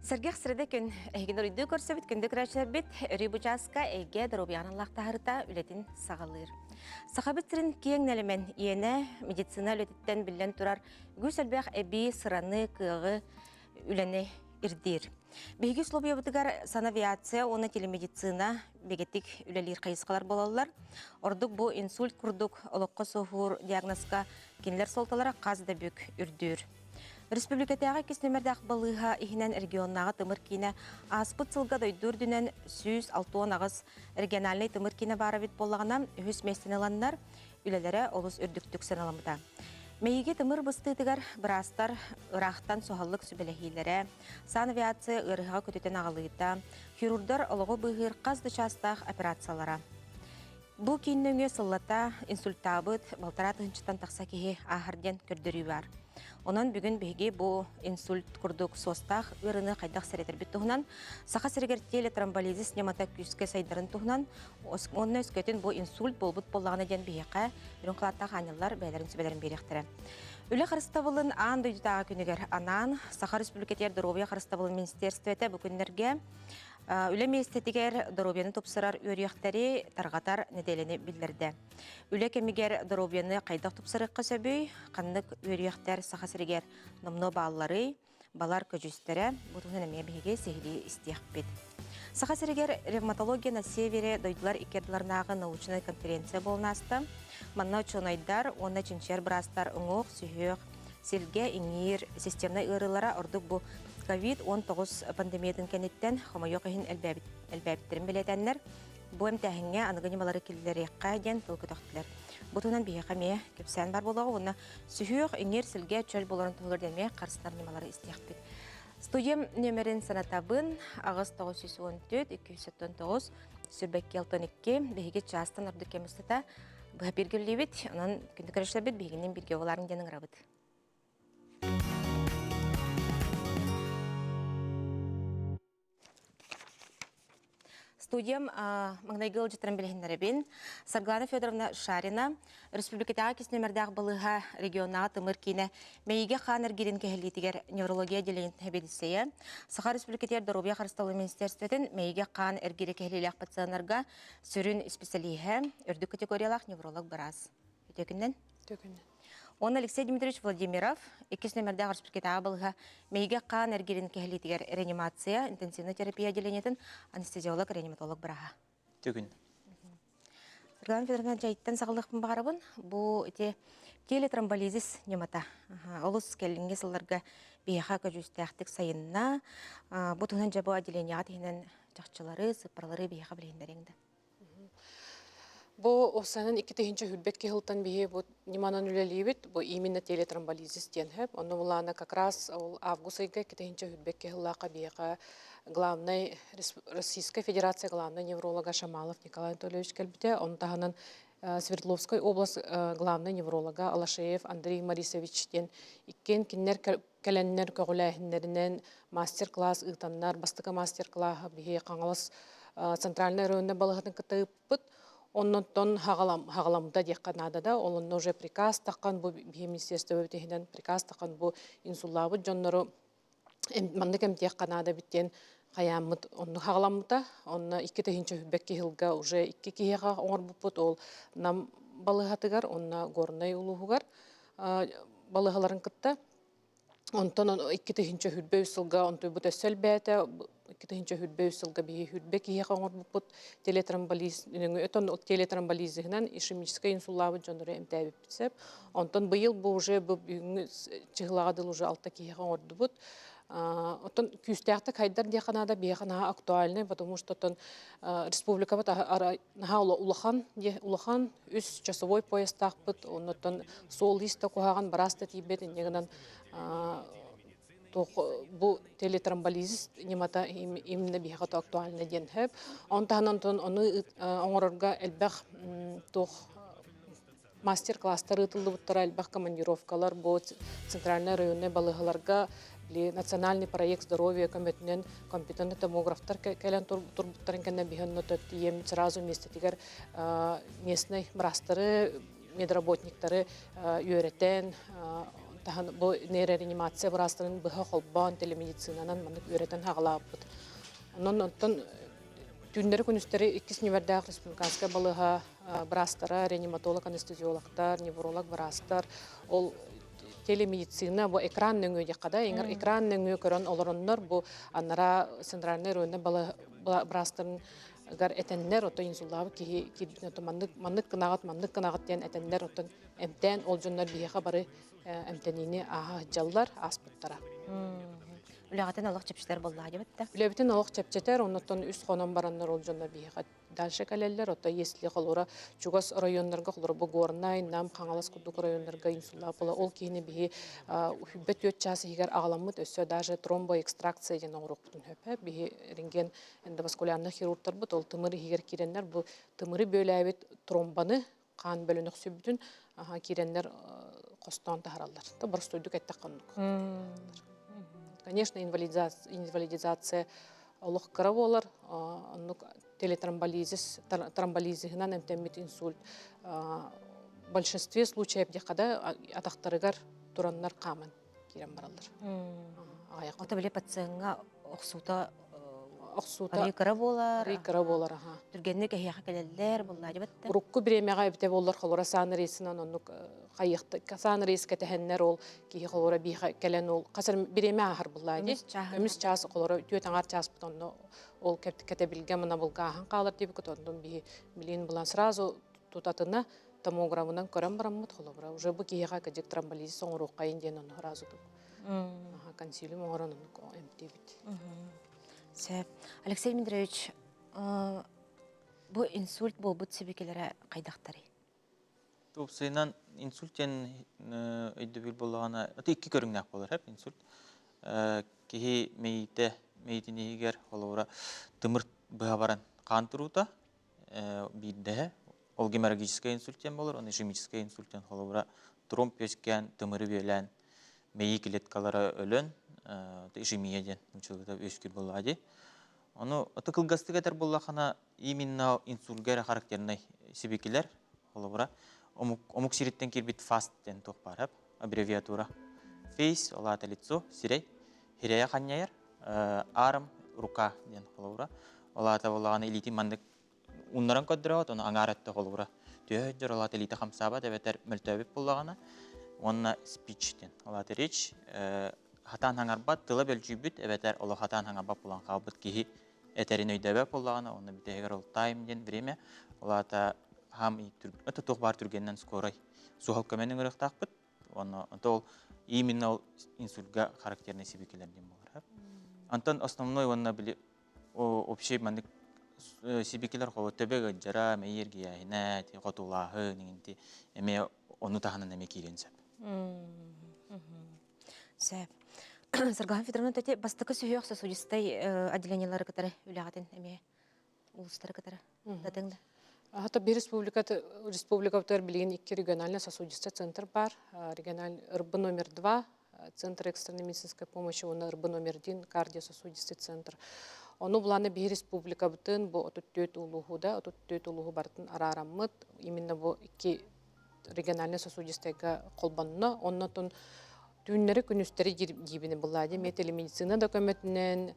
Сергех среде күн эгин орыйды көрсөбүт күндү крашербит рибучаска эге дробиян Аллахтахарыта үлетин сагалыр. Сахабитсирин киеңнелемен иене медицина үлетиттен билен турар гүс элбэх эби сыраны кыгы үлене ирдир. Биги слобиябытыгар санавиация, оны телемедицина бегетик үлелир кайыскалар болалар. Ордук бу инсульт курдук олоққа софур диагнозка кинлер солталара казда бүк үрдүр. Республикатяга кис нөмердәк балыга ихинен регионнага тымыр кине аспыт сылга дойдур дүнен сүз алтуон агыс региональный тымыр кине бары бит боллагана хүс местенеланнар үлелере олус үрдүктүк саналамыда. Мейге тымыр быстытыгар брастар ырахтан сохаллык сүбелехилере, санавиация ырыга көтөтен агалыйта, хирургдар олого быгыр казды частах операциялара. Бу киннөңө сыллата инсульттабыт балтара тынчтан такса кихи ахарден көрдөрү бар. Онан бүгін беге бу инсульт курдук состах ырыны кайдак серетер бит туһунан саха сиргертеле тромболизис немата күскө сайдарын туһунан онны өскөтүн бу инсульт болбут боллагына ден бияка үрүн кылаттак анылар бәйләрин сүбелерин беректере. Үле харыстабылын аан дойдутага күнүгер анан Саха Республикатер Доробия харыстабылын министерствете бу күннерге үле местетигер Доробияны тупсырар өрияқтары таргатар неделени билдерде. Үле кемигер Доробияны кайдак тупсырыкка сөбүй, каннык өрияқтар Саха сиргер номно баллары, балар көжүстере бутунун эме биге сехили истиякпет. Саха сиргер ревматология на севере дойдулар икердиларнагы научный конференция болнасты. Манна ученайдар, онна чинчер брастар оңок, сүйөк, силге иңир системный ырылара ордук бу COVID-19 пандемиятын кенеттен хомойок эхин элбәбиттерин билетеннер. Бу эмтәһиңе аныгынымалары киллерекка ден тылкытактылар. Бутунан бияка ме кепсән бар булагы, уна сүйөк иңир силге чөл боларын тылгыр деме карыстар немалары истиякпит. Студиям нөмерин санатабын агыс 914-279 сүрбәкке 62 беге частан ордук кеместата бу биргелебит, анан күндү көрөшлөбүт бегинен бирге боларын денин рабыт. Студиям Магнайгыл житрен билгендеребин Сарглана Федоровна Шарина Республикатага кис нөмердәк балыга регионнага тымыр кине мейге ханыр гирин кехлитигер неврология делегент хебедисея Саха Республикатер Доробия харысталу министерствотен мейге хан эргире кехлилек пациентларга сүрүн специалиhe өрдүк категориялах невролог барас. Төкүннен? Төкүннен. Он Алексей Дмитриевич Владимиров, икис нөмердәк республикатага балыга мейге хан эргирин кехлитигер реанимация, интенсивная терапия делегентен анестезиолог, реаниматолог бараха. Түгін. Сарглан Федоровна жайттан сағылықпын бағарабын. Бұл телетромболизис немата. Олыс келінге сылларға бейха көжістәқтік сайынна. Бұл тұғынан жабу отделенияға тегінен жақчылары, сыппарлары бейха білейіндеріңді. Бу осанын 2-нче хүлбекке хылтан бие бу неманан үлелибит, бу именно телетромболизис денхеп. Оны булана как раз август айга 2-нче хүлбекке хыллака биега главный Российская Федерация главный невролога Шамалов Николай Анатольевич келбите, он таханын Свердловской область главный невролога Алашеев Андрей Марисович ден иккен киннер келеннер көгүләһиннәреннән мастер-класс ытаннар, бастыка мастер-класс бие каңалас центральный районда балыгын кытыппыт. Оннон хагаламда дек Канадада, он уже приказ таккан бу министерство өтехинен приказ таккан бу инсуллабы жоннору мандык эмтек Канада биттен каямыт онну хагаламда, онна 2-нче хүбекке хылга уже 2 киега оңорбуппут ол нам балыгатыгар, онна горнай улугугар балыгаларын кытта. Онтон 2-нче хүбе усылга онтой бу төсөл бәте 2-нче хүбе усылга бие хүбе киега оңорбуппут телетромболиз өтөн телетромболизинен ишемическая инсуллабы жонору эмтәбип битсеп. Онтон быйыл бу уже бу бүгүн чыгылагадыл уже 6 киега оңордубут. Отон күстәкте кайдар дияханада биехана актуальный, потому что тон республика наха улахан 3 часовой поезд тахпыт, онтон сол листа кухаган бараста тибет негенен бу телетромболизис немата именно биехата актуальный денхеп. Онтан оны оңорорга элбэх тох мастер-класстары тылды буттара элбэх командировкалар бу центральный районный балыгаларга национальный проект здоровья комитетинен компьютерный томографтар келен турбуттарын кенне бихенно төттием сразу вместе тигер местный брастары медработниктары үйрөтен бу нейрореанимация брастырын быха холбон телемедицинанан мандык үйрөтен хагалааппыт. Онтон түндері күністері 2 Небердақ республиканская балыға брастара, реаниматолог, анестезиологтар, невролог брастар. Ол телемедицина, бу экран нөңі деқада, еңір экран нөңі көрін оларыннар, бу аннара центральный районда брастарын гар этеннер, ото инсуллабы мандык кынағат ден этеннер, отон әмтен ол жонлар бияға бары әмтенini аға жаллар аспыттара. Үләғатын олық чепшілер болды әдебетті. Үләбітін олық чепчетер, оннаттан үст қонан бараннар ол жонлар бияға дальше кәлелер, ото если қолура чугас районларға қолура бұл горнай, нам қаңалас күдік районларға инсуллабы бола, ол кейіні бейі хүббет өт часы егер ағаламыд өсі даже тромбоэкстракция ден оңырық бұтын хөпі, бейі ренген эндоваскулярны хирургтар бұд, ол тымыры егер керенлер, бұл тымыры бөләбет тромбаны қан бөлінік сөбітін керенлер қостан тахаралар. Та бір стойдық әттіқ қанық. Конечно, инвалидизация олық кірі болар, телетромболизихынан әмтәммет инсульт. В большинстве случаев декада атақтарыгар тураннар қамын керен баралар. Ота біле пациентға оқсута Оқсута рикара болар. Рикара болар. Түргеннік әйяқы келелер болды әдебетті. Рукку биремега эбите боллар холора саны рейсинан оннук хайықты саны рейс кетехеннер ол ки холора биха келен ол касыр биреме ахар буллади өмүс час холора түетаңар час бутонно ол кете билген мына булга хан калар деп котондон би билин булан сразу тутатына томографынан көрөн бараммыт холора уже бу кига кадик тромболиз соңру кайын ден он разу консилиум оранын эмтебит. Алексей Дмитриевич, бұл инсульт бұл бұт себекелері қайдақтары? Топсайынан инсультен өйді болағана, өте 2 көріңнәк болар әп инсульт. Кехи мейтіне егер олауыра тымырт бұға баран қан тұруыта бейді. Ол геморрагическая инсультен болар, оны ишемическая инсультен олауыра тромб өскен, тымыры бөлән, мейі клеткалары өлін, ишемияден учылғыда өскір болады. Оны отықылғасты кәтер болақана именно инсульгер характерный себекелер олауыра. Омук сиреттен кербет фасттен тоқ барып, аббревиатура. Фейс, олата лицо, сирей, хирея қанняйыр, арым, рука ден олауыра. Олата болағана элити мандық уннаран көддірауат, оны аңаратты олауыра. Түйәджір олата элити қамсаба дәбетер мүлтәбіп болағана, онына спич ден. Олата реч, хатан хаңарбат, тыла бөлжүйбіт, әбетер олы хатан хаңарбат болған қалбыт кейі әтерін өйдәбәп болағана, оны бітегер ол тайм ден время, олата өті тоқ бар түргеннен скорай суғал көменің ұрықтақ бұд, оны ол именно ол инсульға характерный себекелерден болар. Антон основной онына білі общий мандық себекелер қолы төбегі жара, мәйерге яйна, қотулағы, негенде, әме оны тағынан әме кейленсәп. Сәп. Саргахан Федоровна, төте бастықы сүйеқ сосудистай отделениялары кітары үліғатын әме ұлыстары кітары дадыңды? Хата bir республикатар билген 2 региональный сосудистый центр бар. Региональный РБ номер 2, центр экстренной медицинской помощи, он РБ номер 1, кардиососудистый центр. Оны буланы bir республика бутын, бу отуттөт улуғуда, отуттөт улуғы бартын арарамыд, именно бу 2 региональный сосудистайга қолбанына, оннатын түннері күністері жибіні бұлады. Телемедицина документінен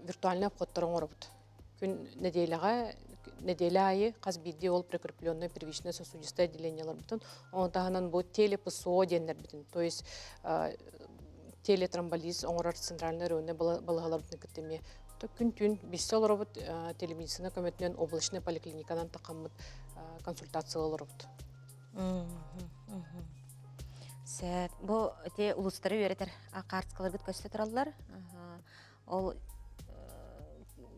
виртуальный входтарын орабыд. Күн неделя айы қазбиде ол прикрепленный первичное сосудистое отделениялар бітін. Онтағынан бұл телепсо денлер бітін. То есть телетромболиз оңырар центральный районный балығалар бітін күттеме. Күн-түн бесте олар бұд телемедицина көметінен облачный поликлиникадан тақамыд консультациялар бұд. Бұл те ұлыстары өретер қартысқалар бұд көсті тұралылар. Ол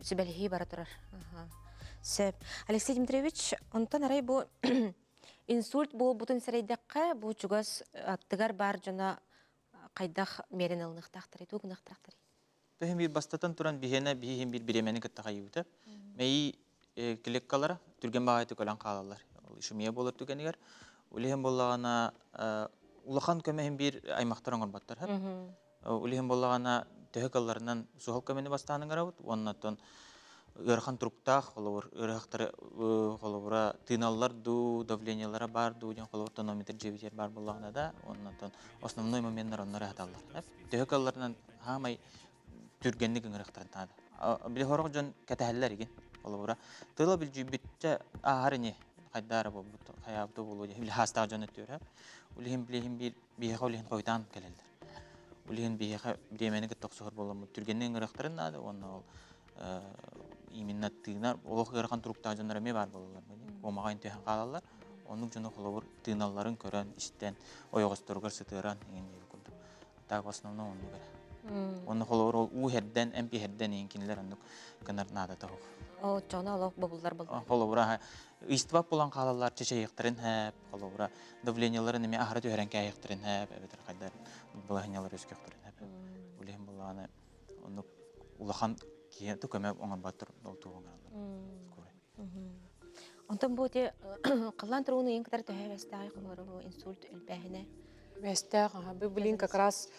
сүбәлігі бара тұрар. Алексей Дмитриевич, онтан арай бұл инсульт бұл бұтын сәрейдіққа бұл жүгіз аттығар бар жона қайдақ мерен ылнықтақтыры, туғынықтақтыры. Бәхім бір бастатан тұран бігені бір біремені күтті қайы өтіп. Мәйі кілеккалары түрген бағайты көлін қалалар. Ішімия болыр түгенігер. Өлеген болағана ұлақан көмейін бір аймақтар оңыр баттар. Өлеген болағана төхекаларынан суғал көмені бастағының қарауыд. Оннаттан ырхан труптах холовор ырахтар холовора тыналлар ду давлениялары бар ду ден холовор тонометр жебитер бар боллагына да оннан основной моменттер оннары хаталлар. Төһөкалларынан хамай түргенник ырахтар тады. Били хорог жон катахаллар иген холовора тыла билжүбитче ахарыне хайдара бу хаябты болу били хаста жон өтөр. Улихим билихим бие холихин койдан келелдер. Улихин бие бремени токсор болому түргенник ырахтарын да онно именно тыйнар олох ырхан туруктаа жоннор эме бар болалар мени омагайн төһөн калалар онун жоно холовур тыйналларын көрөн иштен ойгосторгор сытыран деген жери курду так в основном онну бер онну холовур у херден эмпи херден инкинлер онну канар нада тох О, жона олох бабулдар булды. холовура истибап болан калалар чечейектирин хэп холовура давленияларын эме ахара төһөрен кайектирин хэп бетер кайдар булахнялар өскөктөрүн хэп улем буланы онну улахан кие төкөмө оңон батыр долтугуңар. Онтон бу те кылан туруну эң катар төһөбөстәй кылары бу инсульт элбәһенә. Вестер, бу билин как раз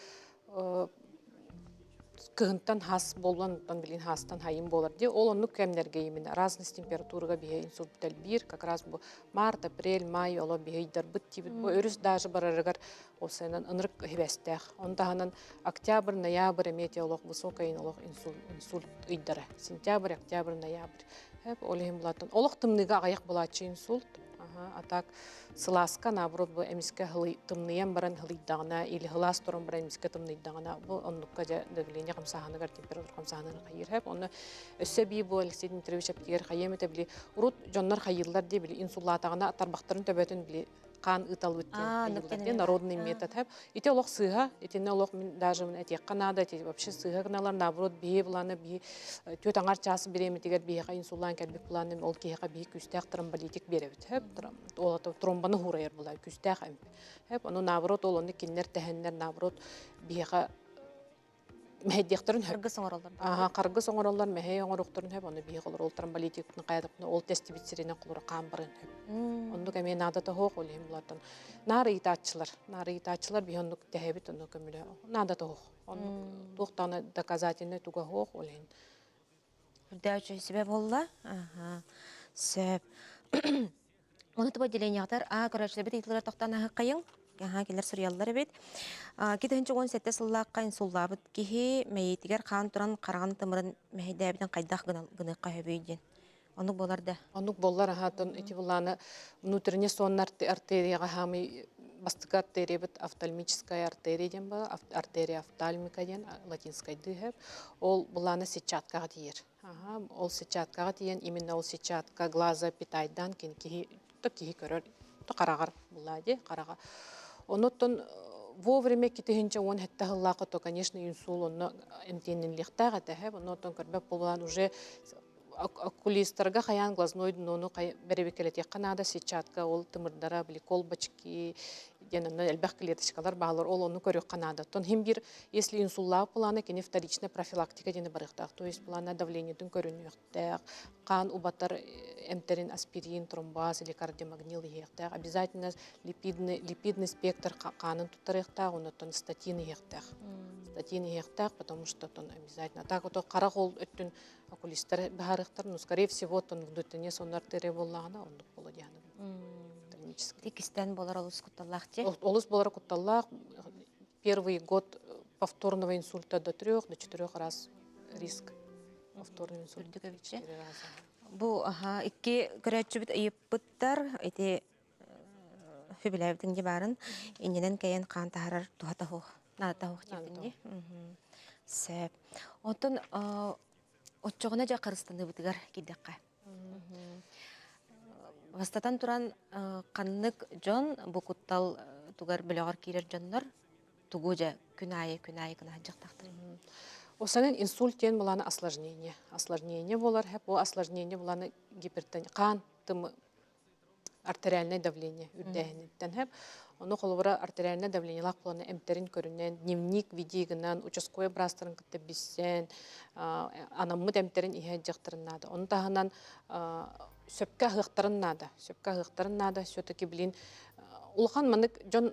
кыгынтан хас болған, билин хастан хайым болар де. Ол онну кемнерге именно разность температурага бие инсульттел бир, как раз бу март, апрель, май оло биейдар бит тибит. Бу өрүс даже барарыгар осенан ынырык хебестех. Онтаһанан октябрь, ноябрь метеолог высокий олог инсульт ыйдары. Сентябрь, октябрь, ноябрь. Хеп олехим булатын. Олог тымныга аяк булачы инсульт. А так сыласка наоборот бу эмиске тымныян баран хылыйдагына или хылас туран баран эмиске тымныйдагына бу оннукка же давление камсаханыгар температура камсаханыгар хайыр хеп оны өссө бии бу Алексей Дмитриевич аптигер хайемете били урут жоннор хайыллар де били инсулатагына тарбактарын төбөтүн били кан ытал өттен народный метод хеп ите олох сыга итене олох мен даже мен эти канада эти вообще сыга каналар наоборот бие буланы бие төт аңар часы береме тигер бие инсулан келбек буланы ол кига бие күстәк тромболитик беребит хеп ол тромбаны хурайыр була күстәк хеп аны наоборот ол аны киннер тәһеннер наоборот биега мәһәддәхтәрен Кыргыз оңороллар. Каргы соңороллар мәһәй оңоруктарын хеп аны бие кылыр ол тромболитикны кайдыкны ол тест битсеренә кылыр кан барын хеп. Онду кеме нада та хок олем булатын. Нары итачылар бие онду тәһәбит онду кемле. Нада та хок. Онду токтаны доказательный туга хок олен. Үрдәүче себеп болла. Себеп. Оны туба делениятар көрәчләр бит итләр токтана кайын. Келер сурьяллар бит. Китенче 17 сыллакка инсуллабыт кихи мәйтигер хан туран караган тымырын мәһәдәбитен кайдах гына кайбыйден. Онук болар да. Онук боллар хатын эти буланы внутренне соннар артерияга хамы бастык артерия бит офтальмическая артерия ден ба артерия офтальмика ден латинской дыхеп. Ол буланы сетчаткага тиер. Ол сетчаткага тиен именно ол сетчатка глаза питайдан кихи көрөр карагар булады карага. Онуттан вовремя китехинче он хеттахыллакы то, конечно, инсул онно эмтенин лихтага тахеп, онуттан көрбөк булган уже окулистерга хаян глазной нону беребекелет яканада сетчатка ол тымырдара били колбочки денен элбэх клеточкалар баалар ол ону көрөк канада. Тон хим бир если инсулла планы кене вторичная профилактика дене барыктак, то есть плана давлениедин көрүнүктак, кан убатар эмтерин аспирин, тромбоз или кардиомагнил ехтак, обязательно липидный спектр канын тутарыктак, онотон статин ехтак. Статин ехтак, потому что тон обязательно так вот каракол өттүн окулистер баарыктар, ну скорее всего тон вдутене сонар тере боллагана ондук болодяны. Тикистен болар олус кутталлах те. Олус болар кутталлах. Первый год повторного инсульта до 3, до 4 раз риск повторного инсульта. 4 раза. Бу икки көрәчү бит айыппыттар эти фибиләбитин дибарын иннен кайын кан тахарар тухата хох. Нада хох типинде. Сәп. Отон отчогына жа Кыргызстанда битигер кидекка. Вастатан туран каннык жон букуттал тугар билегар кирер жоннор тугужа күнайы кына жактактыр. Осанын инсульттен буланы осложнение. Осложнение болар хеп о осложнение буланы гипертония, кан тымы артериальное давление үрдәһеннән хеп. Оны холбара артериальное давление лак буланы эмтерин көрүннән дневник видигеннән участковый брастырын кытты биссен анаммы эмтерин иһә жактырыннады. Оны таһанан сөпкә хыктарыннады. Все-таки билин улхан манык жон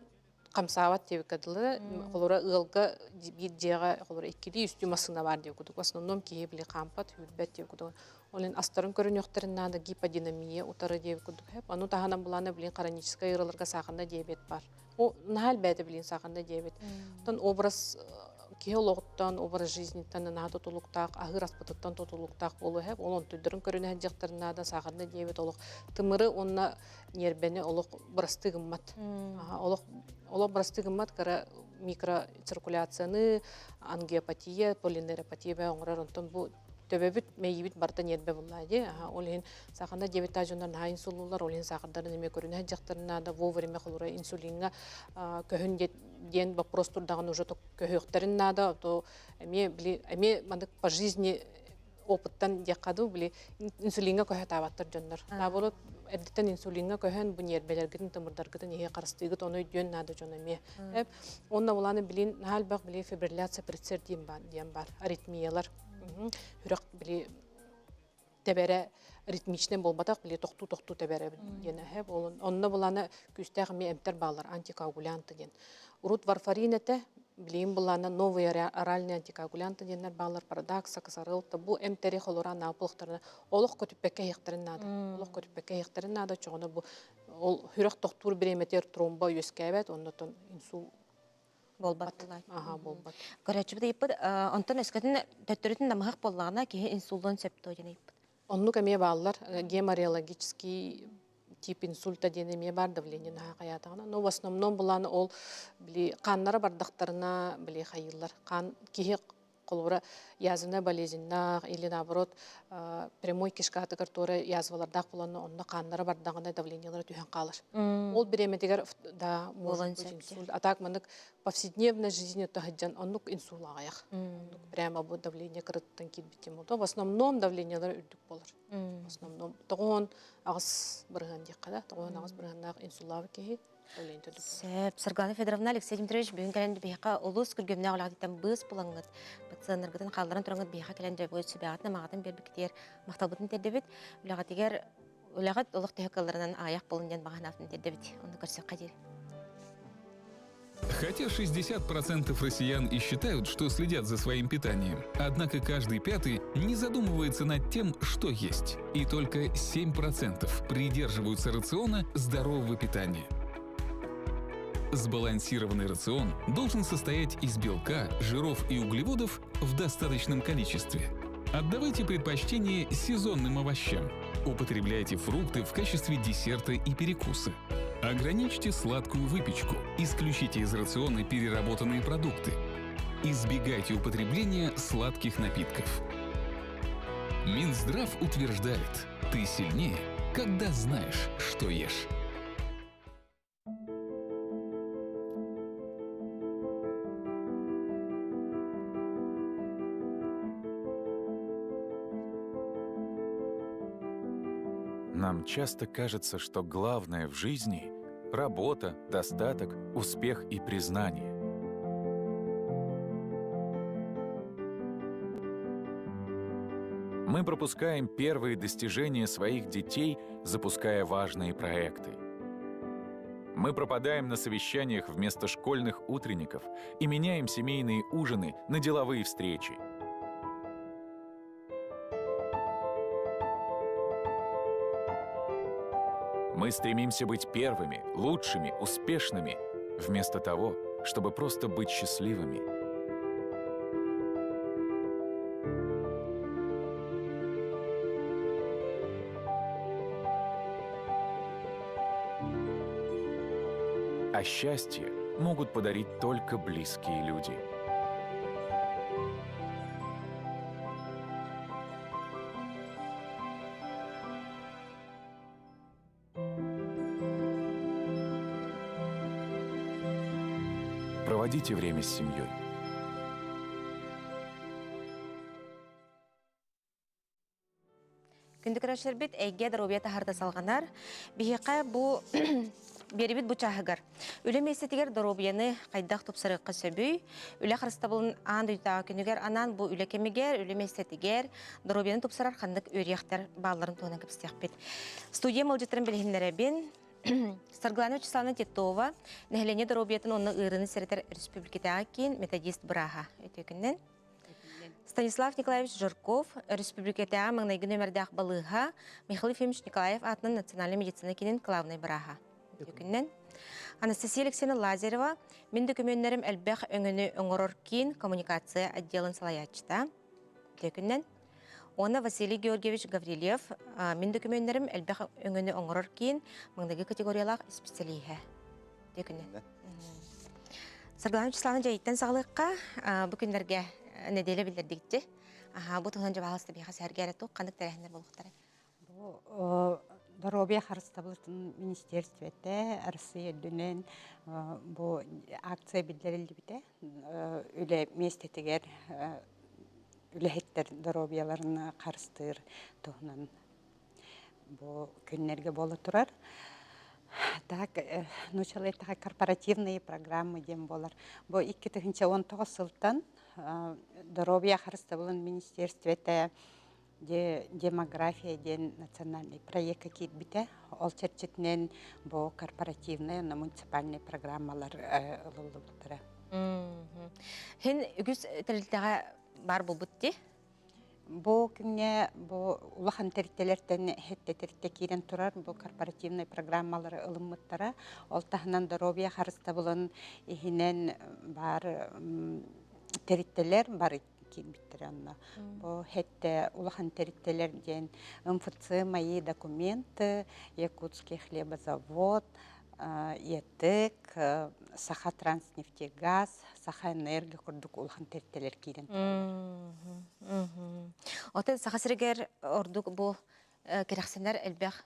камсават деп кадылы холора ылга бир жега холора иккиди үстү масына бар деп кудук. В основном кие били кампат хүрбет деп кудук. Олен астарын көрүнөктөрүн нада гиподинамия утары деп күдүк хеп. Аны таханан буланы билин хроническая ырыларга сагында диабет бар. О нахал бәді билин сагында диабет. Тон образ геологтан образ жизнитан нада тутулуктак, агыр аспытыттан тутулуктак болу хеп. Олон түдөрүн көрүнө жактарына да сагында диабет олук. Тымыры онна нербене олук брастыгыммат. Олук брастыгыммат кара микроциркуляцияны, ангиопатия, полинейропатия бә оңрар онтон бу төбөбүт мейбит барта нербе буллайды. Олин саханда диабет ажондан ха инсулулар олин сахандарын эме көрүнө жактарына да вовремя кылура инсулинга көһүн ден вопрос турдаган уже көһөктөрүн нада то эме мандык по жизни опыттан якаду били инсулинга көһө табаттыр жоннор. Табылып эдден инсулинга көһөн бу нербелерген тымырдаргытын эге карыстыгыт оны дөн нада жонеме. Онна буланы билин халбак били фибрилляция предсер диен бар аритмиялар. Хүрәк били тебере ритмичнен болбатак били токту тебере дине хеп онна буланы күстәг ме эмтер балар антикоагулянты ден. Урут варфарин эте билин буланы новые оральные антикоагулянты деннер балар парадокса касарылты бу эмтери холора напылыктарына олук көтүппекке хектарин нада. Олук көтүппекке хектарин нада чогоно бу ол хүрәк токтур биреметер тромбо юскәбет оннотон инсул болбат. болбат. Көрәчү бит иппит онтон эскетин төттөрүтүн намык боллагына ки инсулдон септоген иппит. Онну кеме баллар геморрологический тип инсульта денеме бар давление на хаятагына. Но в основном буланы ол били каннары бардактарына били хайыллар. Кан кихи колура язына болезньнах или наоборот прямой кишкаты которые язвалардак буланы онда каннары бардагында давлениелер түһән калыр. Ол биреметигер да может быть инсульт. А так мындык повседневной жизни тахаджан оннук инсульт агаяк. Прямо бу давление кырыттан китбитем. То в основном давлениелер үрдүк болар. В основном тогон агыс бырган диккада, тогон агыс бырганнак инсуллавы кеһи давление төдүк. Сергей Федоровна Алексей Дмитриевич бүгүн кален бияка улус күлгөмнө агылатан быз булаңыт. Пациенттардан калдыран турган бияка кален жабы сөбәгатна магатын бербиктер макталбытын тедебит. Улагат олук техникаларынан аяк болунден баганафын тедебит. Оны көрсөк кадир. Хотя 60% россиян и считают, что следят за своим питанием, однако каждый пятый не задумывается над тем, что есть. И только 7% придерживаются рациона здорового питания. Сбалансированный рацион должен состоять из белка, жиров и углеводов в достаточном количестве. Отдавайте предпочтение сезонным овощам. Употребляйте фрукты в качестве десерта и перекуса. Ограничьте сладкую выпечку. Исключите из рациона переработанные продукты. Избегайте употребления сладких напитков. Минздрав утверждает: ты сильнее, когда знаешь, что ешь. Нам часто кажется, что главное в жизни — работа, достаток, успех и признание. Мы пропускаем первые достижения своих детей, запуская важные проекты. Мы пропадаем на совещаниях вместо школьных утренников и меняем семейные ужины на деловые встречи. Мы стремимся быть первыми, лучшими, успешными, вместо того, чтобы просто быть счастливыми. А счастье могут подарить только близкие люди. Проводите время с семьей. Күндүкөрөшөр бит эйге даробия тахарда салганар. Бихиқа бу берибит бу чахыгар. Үлем эстетигер даробияны кайдак тупсырыкка сөбүй. Үле харыстабылын ан дуйта күнүгер анан бу үле кемигер, үлем эстетигер даробияны тупсырар хандык өрияктар балларын туган кепстек бит. Студия мылжыттырын билгендере бин Сарглана Вячеславовна Титова, нәһелене даробиятын онны ырыны серетер республиката акин методист браха. Өтөкүннен Станислав Николаевич Жирков, республиката маңнайгы нөмірдәқ балыға, Михаил Ефимович Николаев атынан национальный медицина кенен клавный бараға. Төкіннен. Анастасия Алексеевна Лазарева, мен документтерім әлбәқ өңіні өңірор кейін коммуникация отделын салаячта. Төкіннен. Оны Василий Георгиевич Гаврилев, мен документтерім әлбәқ өңіні өңірор кейін маңнайгы категориялақ специалиға. Төкіннен. Сарглан Вячеславовна жайттан сағылыққа бүкіндерге неделе білдірдікті. Бұл тұғынан жабағылысты бейға сәргәрі тұқ, қандық тәрәхіндер болуқтары? Бұл Доробия Харыстабылытын министерствете арсы дүнен бұл акция білдірілді біте. Үлі местетігер үліхеттер Доробияларына қарыстыр тұғынан бұл күннерге болы тұрар. Так, начали такая корпоративные программы дем болар. Бо 2019 сылтан Доробия Харыстабылын министерствете демография ден национальный проект какие-то бите. Ол черчетнен бо корпоративные, на муниципальные программалар ылылдыра. Хен үгіз тәрілтіға бар бұл бұтты? Бу күнне бу улахан терителерден хетте терите кирен турар бу корпоративный программалары ылыммыттара ол тахынан Доробия Харыстабылын ихинен бар терителер бар кирбиттер анна. Бу хетте улахан терителерден МФЦ мои документы, Якутский хлебозавод, ЕТЭК, Саха Транснефтегаз, Саха Энерго курдук улахан терителер кирен. Оты Саха Сиргер ордук бұл керексенler әлбәқ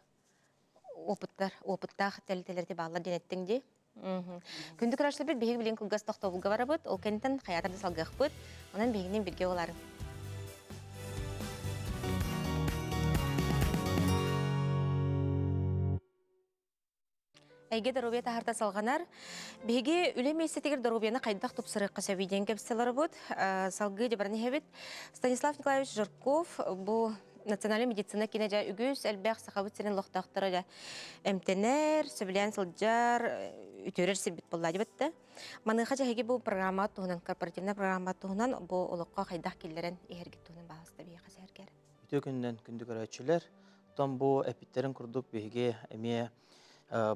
опыттақ тәлітелерді бағалар денеттің де. Күндік рашлы бір бейгі білен күлгас тоқты бұлға бара бұд, ол кәнттен қаятарды салғақ бұд, онан бейгінен бірге оларын. Әйге Доробия тахарта салғанар. Беге үлем естетегер Доробияны қайдақ тұпсыры қасавиден кәпсілері бұд. Салғы дебараны хәбет. Станислав Николаевич Жирков, бұл национальный медицина кенеджа үгіз әлбәқ сақабыт сенен лоқтақтыры да әмтенер, сөбілен сылджар, үтөрер сірбіт болла дебетті. Манығы жәхеге бұл программа тұғынан, корпоративна программа тұғынан бұл олыққа қайдақ келдерін ехергет тұғынан бағысты бейе қасәргер. Үтө күннен күндік өрәтшілер, тұн бұл әпиттерін күрдік бейге әме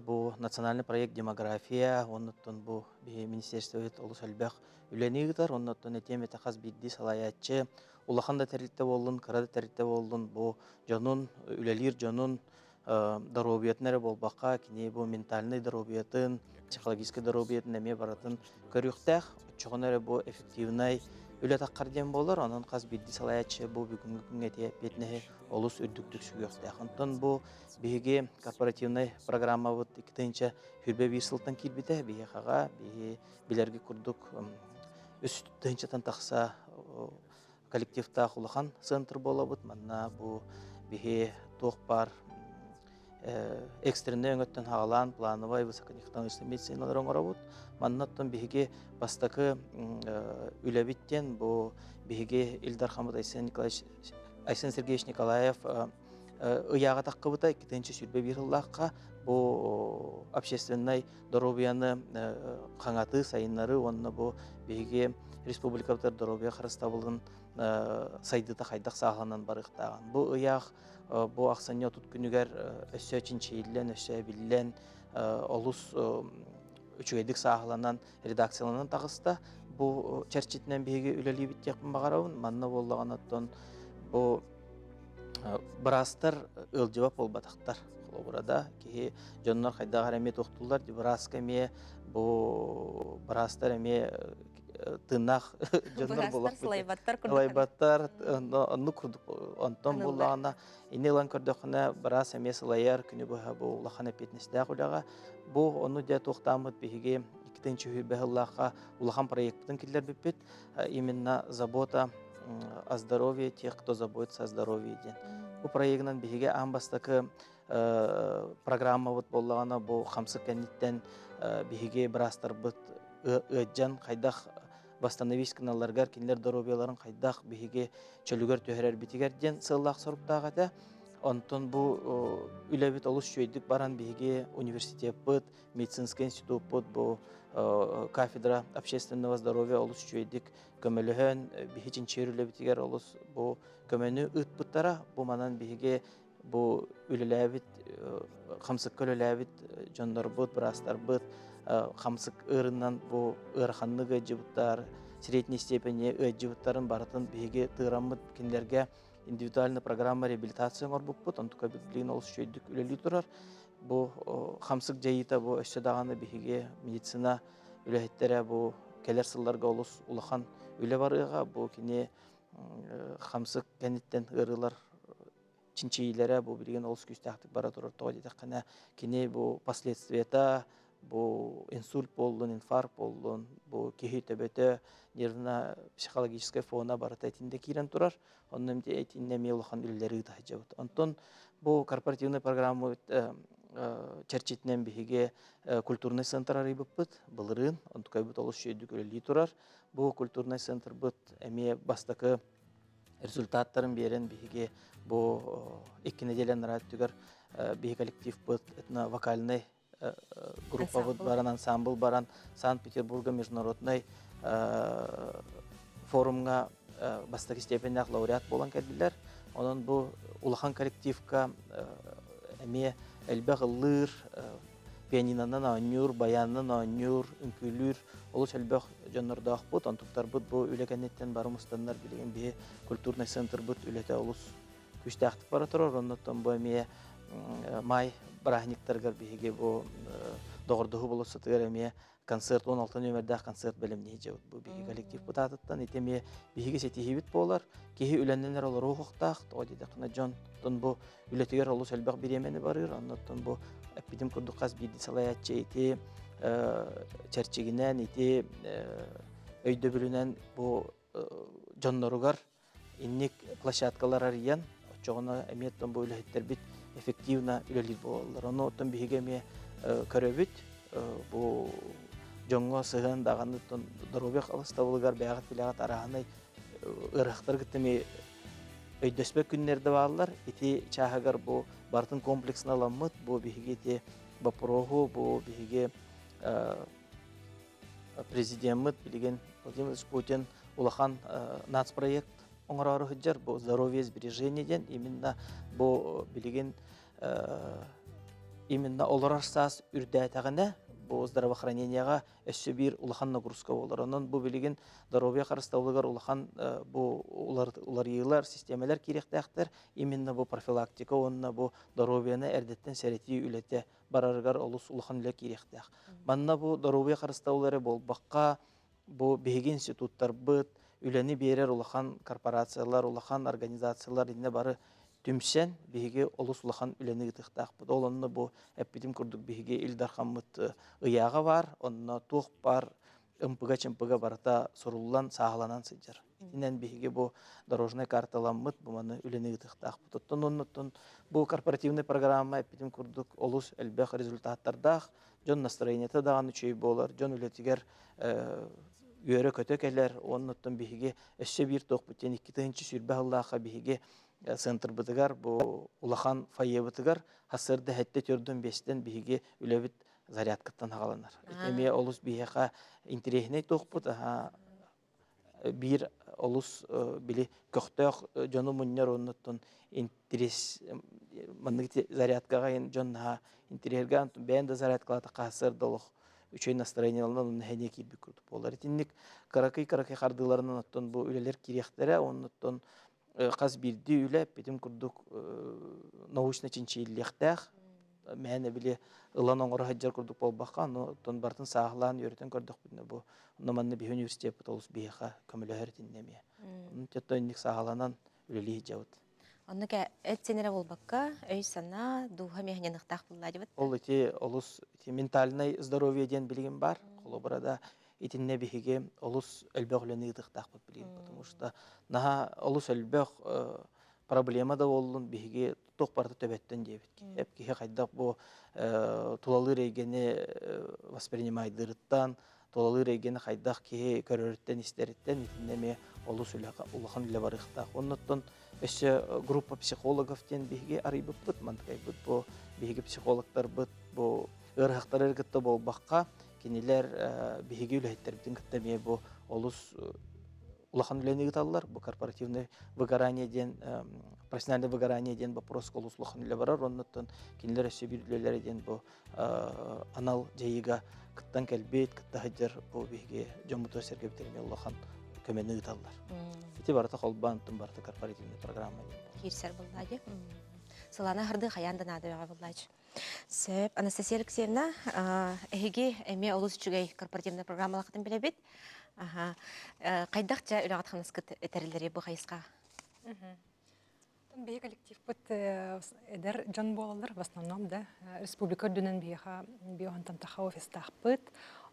bu национальный проект демография, оннуттан bu министерствет олус әлбәқ үленегітар, оннуттан этем етақаз бидді салаятчы, улаханда тәрілтті болын, қырады тәрілтті болын, bu жонун, үлелер жонун даробиятнері болбаққа, кіне bu ментальный даробиятын, психологический даробиятын әме баратын көріқтәқ, чоғынары bu эффективнай үлі таққарден болар, онын қаз бидді салаятчы bu бүгінгі күнге бетіне олус үддіктік сүгіқтәқ. Онтан bu биһиги корпоративный программа вот икитинче хүрбе бисылтан кирбите биһига билерги курдук үстүнчетен тахса коллективта хулахан центр болобут манна бу биһи тохпар экстренный өңөттөн хагалан плановый высокотехнологичный медициналар оңоробут маннаттан биһиги бастакы үлебиттен бу биһиги Ильдар Хамид Айсен Сергеевич Николаев ыяға таққыбыта 2-ші сүрбе беріллаққа бұл общественный Доробияны қаңаты сайынлары, онына бұл бейге республикавтар Доробия Харыстабылын сайдыта қайдақ сағыланан барықтаған. Бұл ыяқ, бұл ақсания тұт күнігер өсі чинчейлен, өсі білен, олыс үчігейдік сағыланан редакцияланан тағыста. Бұл чәрчетінен бейге үлелі біттеқпін бағарауын, манна боллаған аттан бұл Брастар ылжыбап болбатақтар. Burada ki jonlar қайдағар әме тоқтылар, брас кәме, бұл брастар әме тынақ jonlar болақ. Слайбаттар, онны күрдік, онтан болағына. Инелан көрдіқіне брас әме слайар күні бұл лақана петнесті құлаға. Бұл оны де тоқтамыд бейге 2-ші хүрбәғыллаққа улахан проекттің келдер беппет. Именно забота о здоровье тех, кто заботится о здоровье. Бұл проектнан бейге амбастакы программа болағына бұл қамсы кәнеттен бейге бірастар бұд өтжан қайдақ восстановись каналларгар кенлер здоровьяларын қайдақ бейге чөлігер төхерер бітігерден сыллақ сұрыптағады. Онтон бу үлебит олус чөйдік баран биһиги университет быт, медицинский институт быт, бу кафедра общественного здоровья олус чөйдік көмөлөһөн биһичин чер үлебитигер олус бу көмөнү ыт быттара, бу манан биһиги бу үлеләбит, хамсык көлөләбит жоннор быт, брастар быт, хамсык ырынан бу ырханнык ыджыбыттар, средней степени ыджыбыттарын барытын биһиги тыыраммыт кинлерге индивидуальная программа реабилитации орбукпут, он только билин олус чөйдүк үлели турар. Бу хамсык жайыта бу өссөдаганы биһиги медицина үлехеттере бу келер сылларга олус улахан үле барыга бу кини хамсык кенеттен ырылар чинчийлере бу билген олус күстәктик бара турар тоодите кана кини бу последствията бу инсульт болдун, инфаркт болдун, бу кихи төбөтө нервно психологическая фона барыта этинде кирен турар. Оннан де этинне мелохан үллери тахжабыт. Онтон бу корпоративный программа черчитнен биһиге культурный центр арыйбыппыт, былырын, онтукай бут олус шөйдүк үлели турар. Бу культурный центр бут эме бастакы результаттарын берен биһиге бу 2 неделен раттыгар биһи коллектив бут, этно-вокальный группа бут баран, ансамбл баран, Санкт-Петербурга международный форумга бастакы степенях лауреат болан келдилер. Онон бу улахан коллективка эме элбэх ыллыр, пианинанан ооннюр, баяннан ооннюр, үңкүлүр, олус элбэх жоннордаах бут, онтуктар бут бу үлегенеттен барымыстаннар билеген бие культурный центр бут үлете олус күстәктик бара турар. Оннотон бу эме май брахниктаргар биһиге бу догордугу болусатыгар эме концерт 16 нөмердә концерт белемне җавыт бу биһиге коллектив бутаттан итеме биһиге сетихибит болар кеһи үләннәр олар рухтах тоди дакна жон тон бу үлетегер олус элбәк биремене барыр аннан бу эпидем курдукас биди салаятчы ити черчигинен ити өйдө бүлүнен бу жонноругар инник площадкалар арыян чогона эметтен бу үлеттер бит эффективно үлелир болар. Аны оттон биһиге ме көрөбүт бу жоңго сыгын дагандын дробек алыстабылгар бягат билегат араханы ырахтар гитми өйдөспө күннерде баалар ити чахагар бу бартын комплексна ламмыт бу биһиге те бапрогу бу биһиге президент билеген Владимир Путин улахан нацпроект оңорору хыджар бу здоровье сбережение ден именно бу билеген именно оларсас үрдәтәгенә бу здравоохранениега өссө бир улахан нагрузка болар. Онан бу билеген здоровье карыстаулыгар улахан бу улар йылар системалар кирәктәктер. Именно бу профилактика онна бу здоровьены эрдеттен сәрети үлете бараргар олус улахан ле кирәктәк. Манна бу здоровье карыстаулары болбакка бу биһиге институттар быт үләне берер улахан корпорациялар, улахан организациялар инде бары түмсен биһиге олус улахан үләне гытыктак бу. Олонны бу эпидем курдук биһиге Илдар Хаммыт ыяга бар, онна тух бар, ымпыга-чымпыга барта суруллан сагаланан сыжыр. Инен биһиге бу дорожный карталаммыт бу маны үләне гытыктак бу. Тоттон оннотон бу корпоративный программа эпидем курдук олус элбэх результаттардах жон настроениете даган үчөй болар, жон үлетигер үйөрө көтөкелер, оннотон биһиге өссө бир тох бутен 2-нчы сүрбә Аллаха биһиге центр бытыгар бу улахан фойе бытыгар хасырда хәтте төрдөн 5тен биһиге үлебит зарядкаттан хагаланар. Эме олус биһига интересный тохпут, бир олус били көктөк жону муннер оннотон интерес маннык зарядкага жонна интерерган бенде зарядкалата хасырдылык үчөй настроенияларынан хәне кирбик күтүп болар. Тинник каракый хардыларынан оттон бу үлелер кирехтере оннотон каз бирди үле битим курдук научный чинчилектах мәне биле ылан оңор хаҗар курдук болбакка но тон бартын саглан йөртен көрдүк бу бу номанны би университет бутулус биха көмөлөр тиннеме. Теттойник сагланан үлели жабыт. Оннука этсенере болбакка өй сана духа мехненықтақ бұлла дебіт. Ол ити олус ментальный здоровье ден билген бар. Колобрада итинне биһиге олус элбөглөне ыдыктак билген, потому что наха олус элбөг проблема да болдун биһиге ток барты төбөттөн дебит. Эп кихе кайдак бу тулалы регене воспринимайдырыттан толалыр егені қайдақ кеге көрөріттен истеріттен итіннеме олыс улахан үлі барықтақ. Оннаттан өсі группа психологов тен бейге арайбыт бұд, мантықай бұд, бұл бейге психологтар бұд, бұл ұрғақтар әргітті бол баққа, кенелер бейге үләйттер бітін күттеме бұл олыс улахан үләйні ғыталылар, бұл корпоративный выгорание ден, профессиональный выгорание ден вопрос олыс улахан үлі барар, оннаттан кенелер өсі бір үләйлері ден бұл анал жайыға кыттан кәлбет, кытта хаджар бұл бейге жомуто серге бітерме улахан көмені ғыталылар. Эти барыта қолбан, тұн барыта корпоративный программа. Кирсер бұллади. Сылана хырды қаяндан ады өға бұллади. Сөп, Анастасия Алексеевна, әйге әме олыс үчігей корпоративный программалақтың біле бет. Қайдақ жа үлі ағатқаныз күт әтәрілері бұл қайысқа? Бей коллектив бұд әдір жон болалар, в основном, да, республика дүнен бейға бейоғантан тақа офистақ бұд,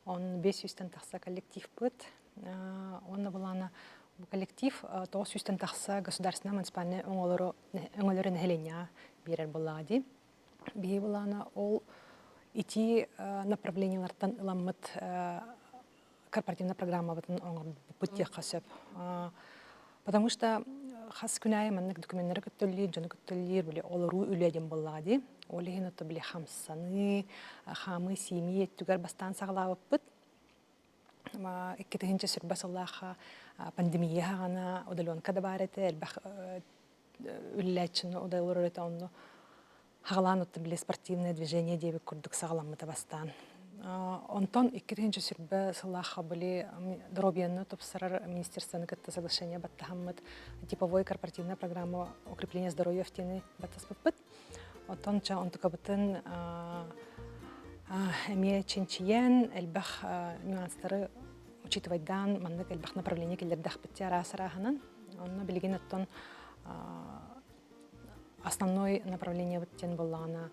он 500-тен тақса коллектив бұд, онна бұлана коллектив 900-тен тақса государственная муниципальная өңілері нәхеленя берер бұллади. Бей бұлана ол ити направлениялардан ыламмыд корпоративная программа бұдын оңыр бұдте қасып. Потому что хас күнәйі маннық документтері күттілер, жаны күттілер, біле олару үләден бұллади. Олы хен өті біле хамсаны, хамы, семье, түгер бастан сағылауып бұд. Иккетігінші сүрбас Аллаха пандемия ғана удаленка да бар еті, әлбәқ үлләтшіні удалыр өті оны хағалан өті біле спортивное движение дебі күрдік сағаламыда бастан. Онтон иккетігінші сүрбас Аллаха біле дробиянны топсарар министерствоны кітті соглашение баттахаммыд типовой корпоративная программа укрепления здоровья в тени баттаспыппыд. Онтон ча онтука бұтын әме ченчиен, әлбәқ нюанстары учитывайдан, мандық әлбәқ направление келердәқ бітте арасырағынан. Онны білген өттон основной направление біттен болағына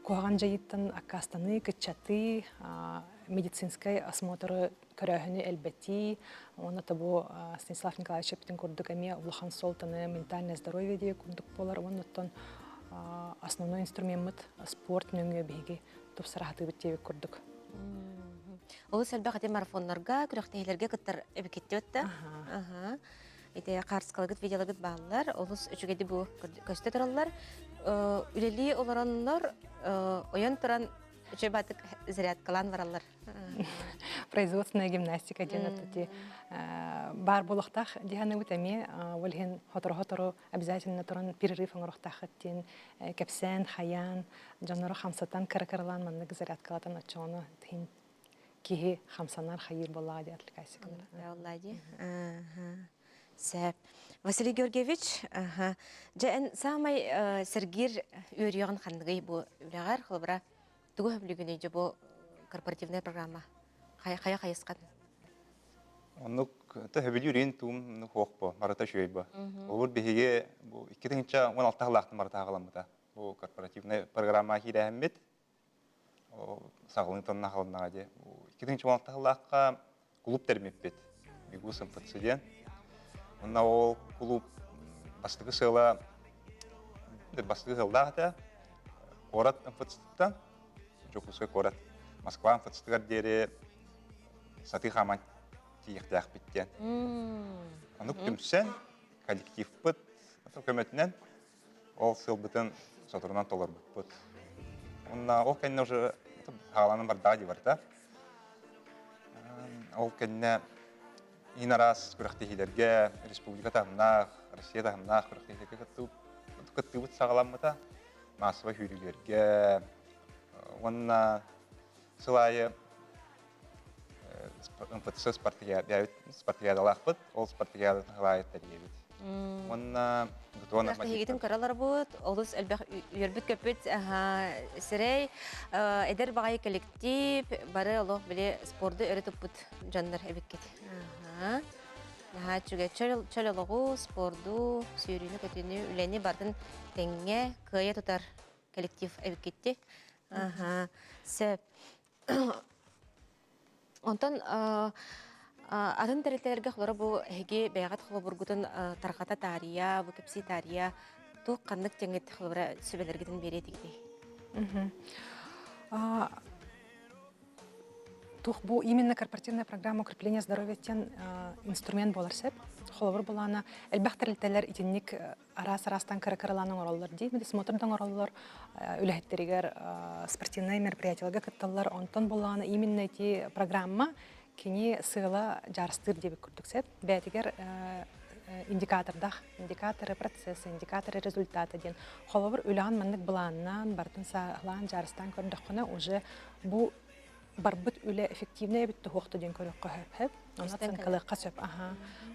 куаған жайыттан акастаны, кітчаты, медицинскай осмотры көрәхіні әлбәті. Оны табу Станислав Николаевич біттен көрдік әме ұлахан солтаны ментальное здоровье де көрдік болар. Оны өттон основной инструмент спорт нөңе бейге топсарахаты біттеві көрдік. Олы сәлбәқ әте марафонларға, күріқтейлерге күттір әбекетті өтті. Эти қарсқалығыт видеологыт бағылар, олыс үчігеді бұл көсті тұралар. Үлелі оларанлар ойын тұран үчі батық зарядкалан варалар. Производственная гимнастика денатты. Бар болықтақ дегені өтәме, олген хотору обязательно тұран перерыв оңырықтақ өттен, кәпсән, хаян, жанары хамсатан кірі-кірілан маннығы зарядкалатан өтчоны кейі хамсанар хайыр болады атликасикалар. Сәп. Василий Георгиевич, жән самай сәргер үйіріған қандығы бұл үліғар қылыбыра түгі өмлігіне жа бұл корпоративная программа. Қая қайысқан? Онық төбіл үрейін туым хоқ бұл, марата шөй бұл. Олыр бігеге 2-16 ғылақтың марата ғаламыда. Бұл корпоративная программа кейді әммет. Сағылың тонна ғалымнаға де. 2-16 ғылаққа клуб тәрмеп бет. Бігу сымпытсыден. Онна ол клуб бастығы сыйла, бастығы ғылдағыда, қорат ұмпытсыттан, жоқұсқы қорат. Москва ұмпытсыттығар дері саты қаман тиіқтіяқ біттен. Оны күмсен, коллектив бұд, көметінен, ол сыл бұтын сотырынан толар бұд. Онна ол кәнне уже ғаланың бардағы барда. Ол кәнне Ин раз күріқтейдерге, республика тағымнақ, Россия тағымнақ күріқтейдерге күттібіт сағаламыда, масыва хүрілерге, онына сылайы МФЦ спартакиадалақ бұд, ол спартакиадатын ғылайеттер ебіт. Онына ғытуана Егетін қаралар бұд, олыс әлбәқ үйербіт көпіт сірей, әдер бағай коллектив, бары олық біле спорды өрі тұппыт жандар әбеккет. Чөлолығы, спорду, сүйріні көтіні, үләні бардың тәңе көйе тұтар коллектив әбеккетті. Сөп. Онтан атын тәрелерге құлары бұл әге бәйғат құлы бұрғытын тарқата тария, бұл кепсі тария, тұқ қандық тәңет құлыбыра сөбелергетін беретігді. Тух бу именно корпоративная программа укрепления здоровья тен инструмент болар сеп. Холовар булана элбахтерлтелер итинник арас-арастан кыры-кырыланың ороллар деймиде, смотрдан ороллар үлэхеттеригер спортивный мероприятияларга кытталлар. Онтон булана именно эти программа кини сыгыла жарыстыр деп күрдүк сеп. Бәтигер индикаторы процессы, индикаторы результаты ден. Холовар үләган маннык буланнан бартын саглан жарыстан көрдөхкүнө уже бу барбыт үле эффективнее бит тухты ден көрөк көһөп. Ондан кылыкка сөп.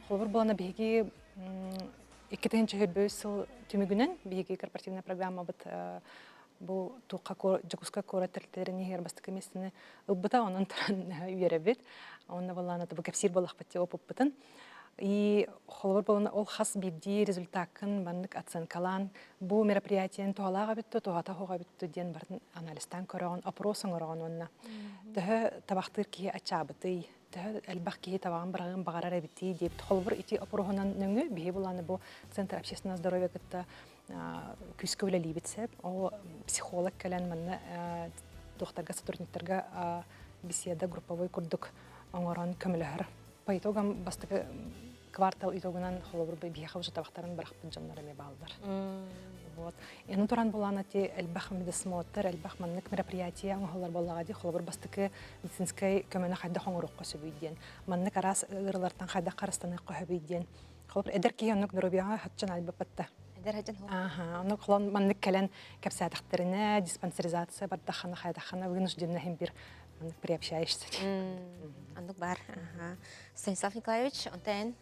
Холбор булана биги 2-нче хөрбөсү түмүгүнөн биги корпоративная программа бит бу тухка жакуска коратертерини хербастык эмесини ыбыта онун таран үйрөбүт. Онда булана бу кепсир болак бит опуппытын. И холбор булана ол хас бидди результатын бандык оценкалан бу мероприятиен туалага бит туата хога бит ден бартын анализтан көрөгөн опросын өрөгөн онна. Тәһә табактыр ки ачабыты тәһә әлбәк ки табаган барган багарар бити дип холбор ити опроһонан нөңгө бие буланы бу центр общественного здоровья кытта күскө беле либитсеп о психолог келен менне докторга сотрудниктерга беседа групповой курдук оңорон көмөлөр по итогам бастыгы квартал итогунан холбор бие уже табактарын барахпын жаннарыме балдар. Вот. И ну туран булана ти элбах медосмотр, элбах маннык мероприятия оңолар боллага ди холбор бастыкы медицинский көмөнө хайда хоңорок көсөбүйден. Маннык арас ырлартан хайда карастаны көһөбүйден. Холбор эдер ки онук дробияга хатчан албапатта. Эдер хаҗан хол. Онук холон маннык келен капсатыктарына диспансеризация бардахана хайдахана вынужденно хем бир маннык приобщаешься. Андык бар. Станислав Николаевич, онтен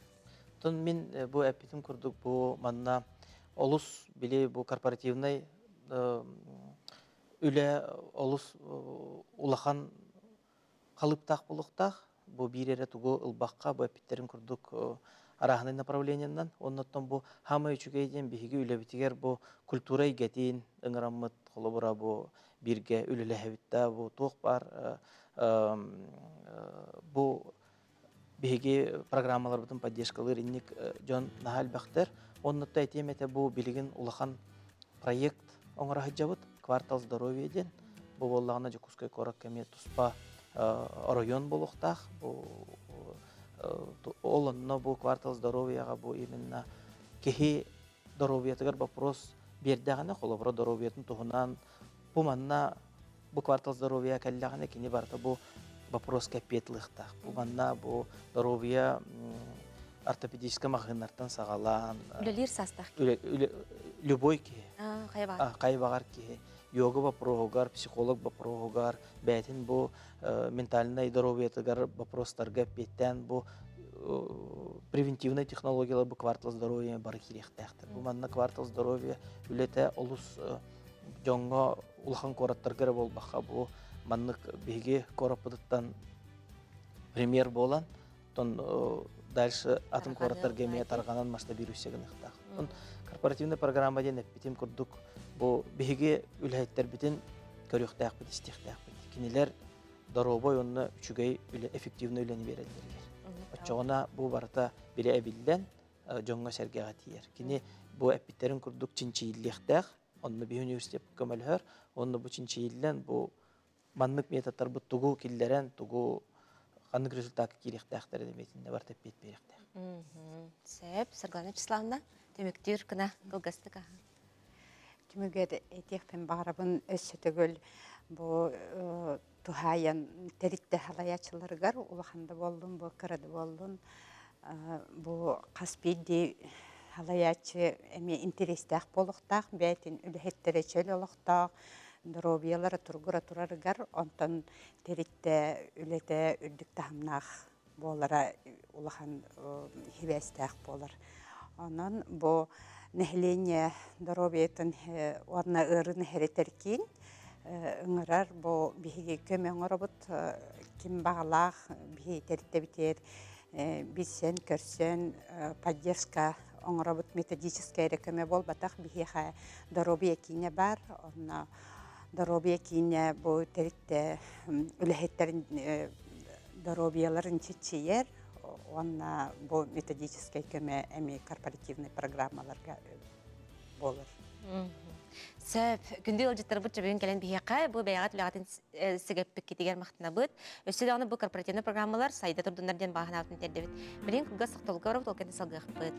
Тон мен бу эпитим курдук бу манна олус били бу корпоративный үле олус улахан калыптак булуктак бу бирере тугу ылбакка бу эпиттерин курдук арахный направлениянан оннотон бу хама үчүгейден биги үлебитигер бу культура игетин ыңыраммыт холобура бу бирге үлелехебитта бу тук бар бу биги программалар бутун поддержкалар инник жон нахал бактер оннотто айтемете бу билигин улахан проект оңора хаджабыт квартал здоровья ден бу боллагана жокускай корак кеме туспа район болуктак бу олонно бу квартал здоровьяга бу именно кехи здоровьятыгар вопрос бердагана холобро здоровьятын тухунан бу манна бу квартал здоровья келлагана кини барта бу вопрос капетлыхта бу манна бу здоровья ортопедический махинартан сагалан үлелер састах. Любой ки Кайба. кайбагар ки йога вопросгар психолог вопросгар бәтин бу ментальный здоровьятыгар вопростарга петтен бу превентивный технологиялар бу квартал здоровья бар кирехтәхтер. Бу манна квартал здоровья үлете олус жоңго улахан кораттарга болбакка бу маннык биги корапыттан премьер болан тон дальше атом кораттар гемия тарганан масштабирующегин ыктак. Корпоративная программа ден эпитим курдук бу биги үлһәттер битин көрөктәк бит истихтәк бит. Кинилер доробой онны үчүгей үле эффективный үлени берелдер. Очогона бу барата бире абилден жоңго сергега тиер. Кини бу эпиттерин курдук чинчииллектәк, онны би университет көмөлөр, онны бу чинчииллен бу маннык методтар бу тугу киллерен тугу канык результат кирехтәхтер деметинде бар тепет беректе. Сеп, Сырглана Вячеславовна, төмөктүр кына кылгастык. Түмүгер этехпен барабын өссөтөгөл бу тухаян теритте халаячыларгар улаханда болдун бу кырады болдун бу каспиди халаячы эми интерестах болуктак бетин үлехеттере чөлөлөктак здоровьялары тургура турарыгар онтон теритте үлете үрдүк тахымнах болара улахан хибестах болар. Онон бу нехление здоровьятын орна ырын херетеркин ыңырар бу биги көмөңөрөбүт ким багалах биги теритте битер бисен көрсен поддержка оңоробут методическая рекоме болбатах биги здоровье кине бар онна здоровье кине бу теритте үлехеттерин здоровьяларын чичиер онна бу методическая көмө эми корпоративный программаларга болор. Сөп, күнді ылжыттар бұт жабығын кәлен бейеқа, бұл бәйғат үлағатын сігеппік кетеген мақтына бұт. Өсі оны бұл корпоративный программалар сайда тұрдынларден бағын алтын тердебіт. Білін күлға сықтылғы орып, толкенді салғық бұт.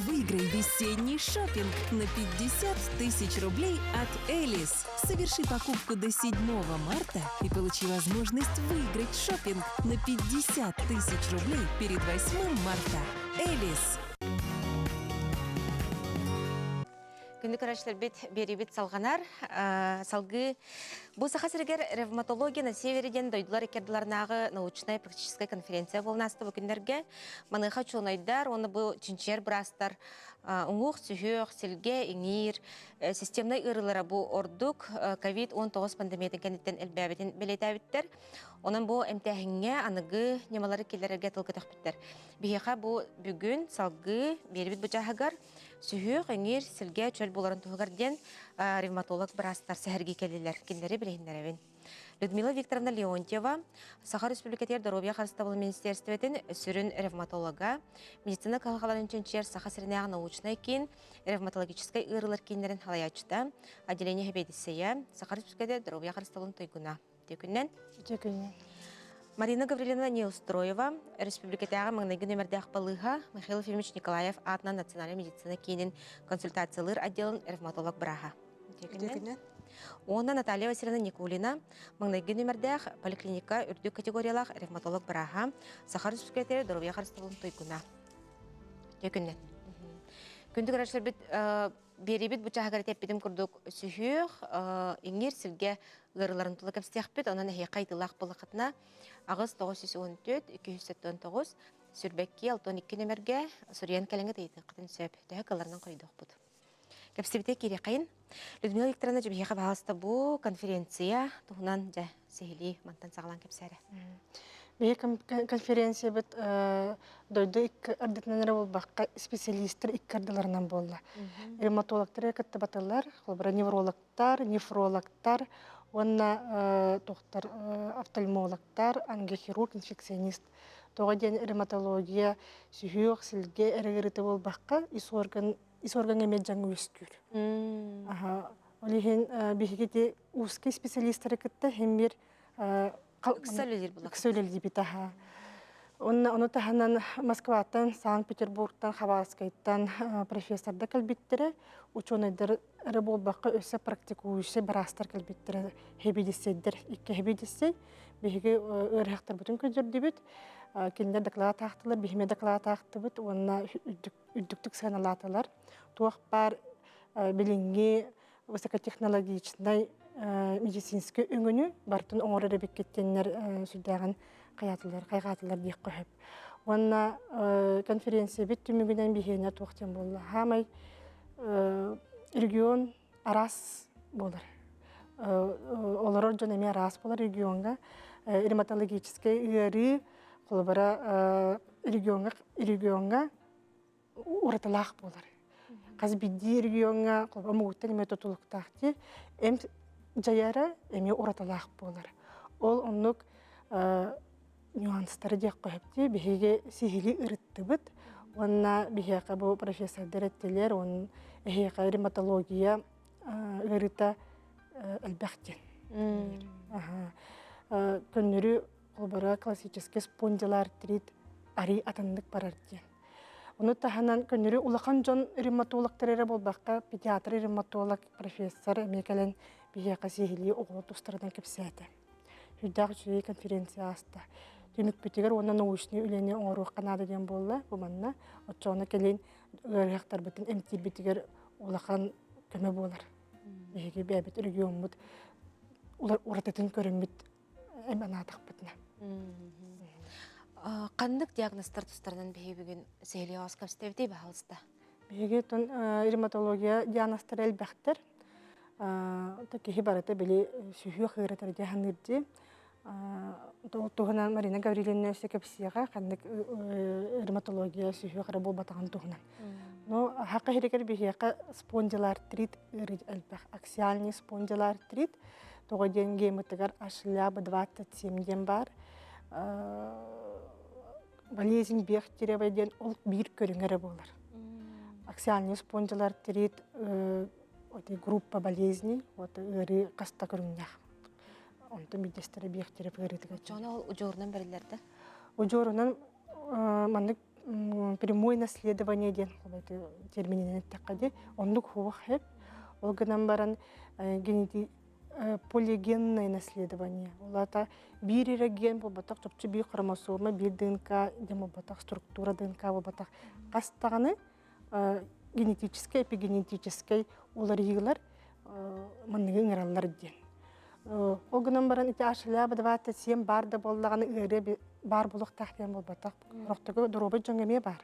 Выиграй весенний шопинг на 50 тысяч рублей от Элис. Соверши покупку до 7 марта и получи возможность выиграть шопинг на 50 тысяч рублей перед 8 марта. Элис. Күнді көрәшілер бері бет салғанар. Салғы бұл сақасыргер ревматология на севереден дойдылар екерділарнағы научная практическая конференция болнасты бұл күндерге. Маныға чуынайдар, оны бұл чинчер бұрастар, ұңғық, сүйіқ, селге, еңір, системный ұрылары бұл ордук, COVID-19 пандемиятын кәнеттен әлбәбетін белетәбіттер. Onun bu emtihenge anıgı nemaları kellerge tılgı tökbütter. Biheqa bu bugün salgı beribit bıcağıgar, sühü, ғыңыр, silge, çöl buların tuğugar den revmatolog birastar sehergi kelliler, kelleri bilehinler evin. Людмила Викторовна Леонтьева, Саха Республикатер Здоровья Харстабыл Министерстветін сүрін ревматолога, медицина қалғаларын чөнчер Саха Сірінеға научный кен, ревматологической ұрылар кенлерін халаячыда, отделение Хебедисея, Саха Республикатер Здоровья Харстабылын тойгуна. Текүннен. Марина Гавриловна Неустроева, Республикатяға маңнайғы нөмірдәқ балыға, Михаил Ефимович Николаев атынан национальный медицина кейінен консультациялар отделын ревматолог бұраға. Онна Наталья Васильевна Никулина, маңнайғы нөмірдәқ поликлиника үрдік категориялақ ревматолог бұраға, Саха Республикатері Здоровья Харстабылын тойгуна. Текүннен. Күндік әршілер біт беребит бучагар теппидим курдук сүйүх, иңер силге гырыларын тулы кәпстияқпет, онан әхе қайтылақ бұлықытына ағыз 914-279 сүрбәкке 612 нөмерге сүриян кәліңгі дейді қытын сөп, тәхі қаларынан қойдық бұд. Кәпстебіте кере қайын. Людмила Викторовна жібіға бағалысты бұл конференция тұғынан жа сейлі мантан сағалан кәпсәрі. Бе конференция бит дойды ардытнанары бол баққа специалисттер иккардыларынан болды. Ревматологтар катты батылар, холбара неврологтар, нефрологтар, онна тоқтар офтальмологтар, ангиохирург, инфекционист. Тоға ден ревматология сүйіқ, сілге әрігіріті бол баққа ис орган емет жаңы өскүр. Олеген бігеде узкий специалисттары катты хембер Ксөлелер битаха. Оны таханан Москватан, Санкт-Петербургтан, Хабаровскайттан профессорда калбиттері, ученыйдар рыбол баққа өсі практикуюші бірастар калбиттері хебедесейдер, икке хебедесей, бейге өріқтар бүтін көдерді бүт, кендер доклад ақтылар, бейме доклад ақты бүт, онына үддіктік саналатылар. Туақ бар білінге высокотехнологичный медицинский өңіні бартын оңыры ребек кеттенлер сүлдәғін қайғатылар дейік қойып. Онна конференция бет түмігінен бейхене тоқтен болды. Хамай регион арас болар. Олар жөнеме арас болар регионға. Ревматологический үйері қолыбара регионға ұратылақ болар. Қаз бидді регионға қолыба мұғыттан еме тұтылықтақты. Жаяра эми ураталақ болар. Ол оннук нюанстары дек қойыпты, бігеге сихили ұрытты бұд. Онна бігеға бұл профессордар әттелер, он әхеға ревматология ұрыта әлбәқтен. Көннірі қолбара классический спондилартрит ари атандық барарден. Оны таханан көннірі улақан жон ревматологтары болбаққа педиатр ревматолог профессор әмекелен бігеға сихили оғылы тұстардан кепсәді. Хүддақ жүрей конференция аста. Түмік бүтігер оны научный үлене оңыруқ қанады ден болды. Бұманна отчоны келен өріқтар бүтін әмтел бүтігер улақан көмі болар. Бігеге бәбіт регион бұд. Олар ұрататын көрімбіт әманатық бүтіна. Қандық диагностар тұстарынан бейі бүгін сейлі ауыз кәпстевдей бағалысты? Бігеге түн ревматология диагностар әлбәқтір. Такие барыта были сүйі қиратар дегенерде. Туғынан Марина Гавриловна өсекепсияға қандық ревматология сүйі қара бол батаған туғынан. Но хаққа херекер бігеға спондилартрит әлбәқ. Аксиальный спондилартрит. Тоға ден гематығар ашылябы 27 ден бар. Болезнь бехтеревай ден ол бір көріңері болар. Аксиальный спондилартрит группа болезней, вот ыры каста көрүннях. Онто медестері бейхтеріп ырытыға. Жона ол ұжорынан бәрілерді? Ұжорынан маннык прямое наследование ден терминен еттақаде. Ондық хуақ хеп. Ол гынан баран полигенное наследование. Олата бир ген болбатақ, чөпчі бей хромосома, бир ДНК, дем болбатақ, структура ДНК болбатақ. Қастағаны генетический, эпигенетический олар егілер манныгын ыралар ден. Ол гынан баран ити ашыля бадаваты сен барды болдағаны ыры бар болық тақтен болбатақ. Роқтығы дұробы жоңеме бар.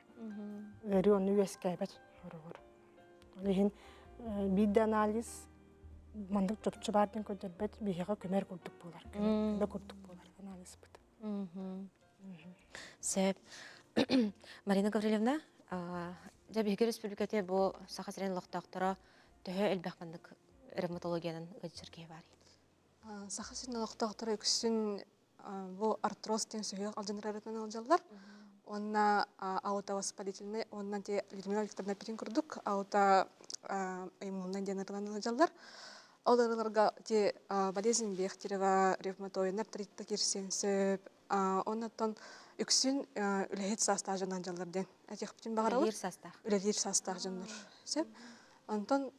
Ыры оны өскәйбәт. Олеген бидді анализ мандық чөпчі бардың көдербет бейіға көмер көрдік болар. Көмер көрдік болар анализ бұд. Сөп. Марина Гаврилевна, Жабиһиги республикате бу сахасырен лохтактара төһө элбәхмәндик ревматологиянын гыжыркей бар. Сахасырен лохтактара үксүн бу артроз тен сөйөк алжанырарытын алжаллар. Онна аутовоспалительный, онна те Людмила Викторовна Пирин курдук, аута иммунный денердан алжаллар. Оларга те болезнь бехтерева ревматоидный артритта кирсен сөп, оннан үксүн үлэхет састаа жанан жалларден. Этих бүтүн багаралар. Үлэлир састаа жаннар. Сөп. Онтон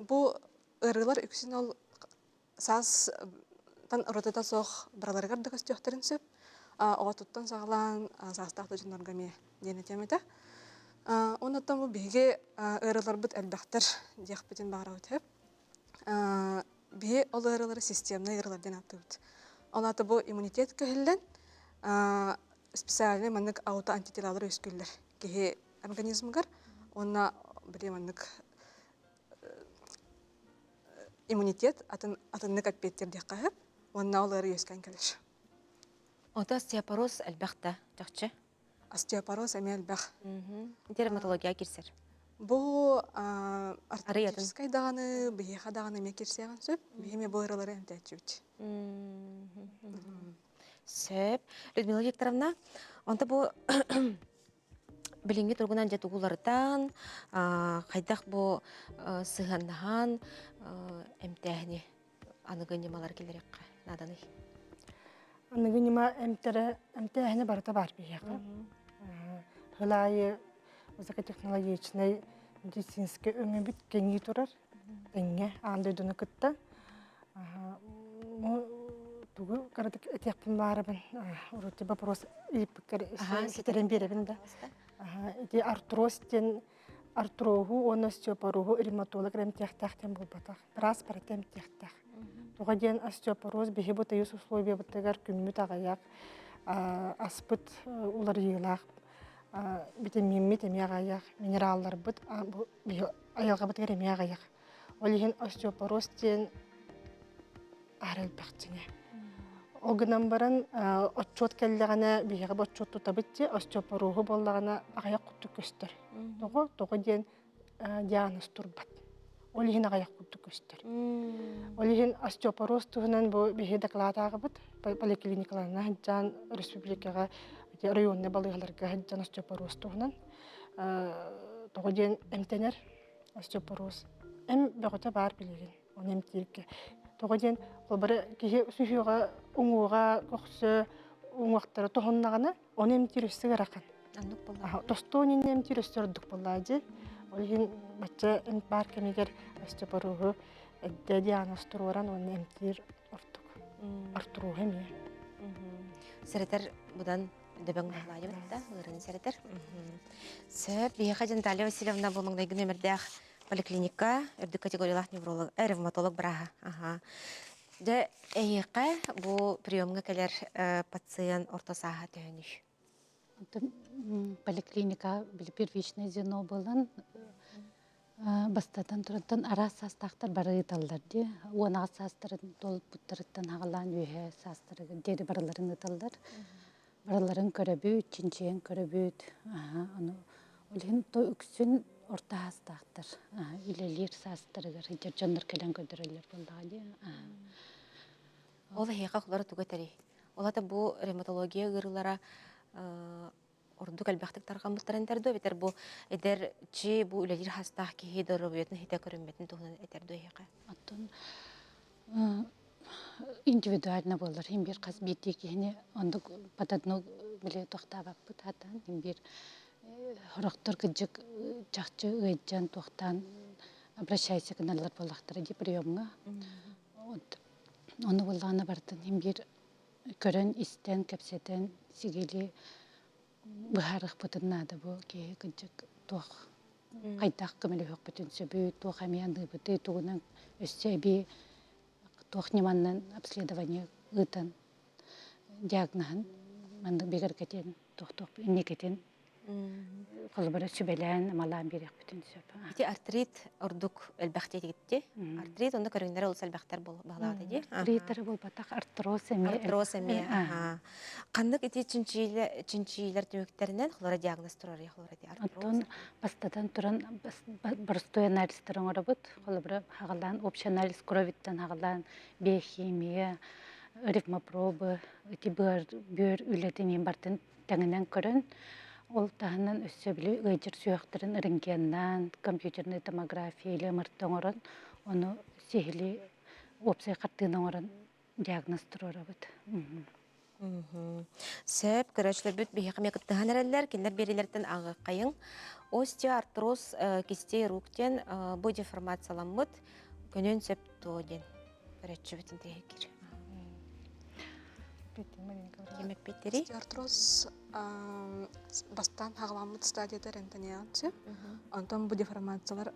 бу ырылар үксүн ол сас тан ротата сох бараларгар да көстөктөрүн сөп. Оотуттан саглан састаакта жаннарга ме дене темете. Оннан бу биге ырылар бут элбактар дияк бүтүн багарабы төп. Бие ол ырылары системный ырыларден аттыбыт. Онаты бу иммунитет көһүллен специальный маннык аутоантителалар өскүллер. Кеһе организмгар онна бире маннык иммунитет атыннык аппеттер деккаһып, онна олары өскән келеш. Ота остеопороз әлбәхтә, жакчы? Остеопороз әлбәх. Дерматология кирсер. Бу артерический даганы, бейха даганы ме кирсәгән сөп, бейме бойралары әмтәчүт. Сөп. Людмила Викторовна, онта бу билинги тургунан жетугулардан, кайдак бу сыганнахан эмтәһни аныгынымалар келерек наданы. Аныгыныма эмтәһни барыта бар бияга. Хылайы высокотехнологичный медицинский өңө бит кеңи турар. Эңге андыдыны кытта. Тугу каратык этекпин барыбын. Урути вопрос ипкер сетерен беребин да. Эти артростен артрогу, он остеопорогу, ревматолог ремтехтахтен болбатах. Брас паратем техтах. Туга ден остеопороз бихибут аюс условия бутыгар күммүт агаяк. Аспыт улар йылах. Витамин агаяк, минераллар бут аялга бутыгар эме агаяк. Олиген остеопороз тен арыл бактыне. Огынан баран отчет келлегана бияга отчет тутабытты остеопорогу боллагана агаяк кутту көстөр. Того ден диагноз турбат. Олиген агаяк кутту көстөр. Олиген остеопороз тугунан бу бие докладага бут поликлиникаларына жан республикага районный балыгаларга жан остеопороз тугунан того ден эмтенер остеопороз эм бөгөтө бар билеген. Он эмтирке Тогоден колбары кихи сүйөга уңуга коксө уңактары тохоннаганы оны эмтирүсүгө ракан. Андык болду. Тостонин эмтирүсүрдүк боллажы. Олин бачча эм бар кемигер остеопорогу диагноз туруран оны эмтир ортук. Артуру эме. Серетер будан дөбөң лайы да, ырын серетер. Сөп бияга Жанталия Васильевна бу маңдайгы номердах поликлиника, эрдик категориялах невролог, ревматолог браха. Де эйка бу приемга келер пациент ортосаха төнүш. Поликлиника первичный звено болан бастатан тураттан арас састактар бары талдар ди. Уна састырын толуп буттырыттан агалан үйе састыры дери бараларын талдар. Бараларын көрөбүт, чинчен көрөбүт. Аны олен то үксүн орта хастақтыр. Үлелер састырыгыр, жандар келен көдірілер болдағады. Ол хейқа құлары түгетері. Олата бұл ревматология ғырылара ордук әлбәхтік тарған мұттарындар бетер бу эдер чи бу үлелер хастақ кихи дорубуетін хите көрінметін туғынан эдер дөйеқі. Оттон индивидуально болар. Химбир қас бейті кейіне ондық патадну біле тоқтабап бұт хатан. Химбир хорақтар күджік жақчы өйджан тоқтан обращайся каналлар болақтары де приемға. Оны болғаны бартын. Химбир көрін истен, кәпсетен, сигели бұхарық бұтыннады бұл кей күджік тоқ. Қайтақ көмілі өк бүтін сөбі, тоқ әмиянды бұты туғынан өссе бей тоқ неманнан обследование ұтын диагнозын манды бегір кетен, тоқ не кетен қолыбыры сөбелән амалан берек бүтін сөп. Ити артрит ордук әлбәхте дегітте. Артрит онда көріңдері олыс әлбәхтер бағлады де? Артритары бұл батақ артроз әме. Артроз әме. Қандық ити чинчилер төмектерінен қолары диагноз тұрар яқылары де артроз? Оттон бастадан тұран барыстой анализтерін орабыт. Қолыбыры хағылан, общий анализ кровиттен хағылан, биохимия, рифмопробы, ити бөр үлетінен бартын тәңінен көрін. Ол тағынан өссө білі өйдер сүйіқтерін рентгеннан, компьютерный томография или мұрттың орын, оны сехілі опсай қартығынан орын диагноз тұрыр бұд. Сөп, көрәшілер бүт бейіқім екіттіған әрәлілер, кендер берілерден ағы қайың. Остеоартроз кесте руктен бұ деформациялан бұд, көнен сөп тоғын. Көрәтші бүтін тегекер. Кемек беттері? Остеоартроз бастан хағаламыт стадияда рентанияңсы. Онтан бұ деформациялар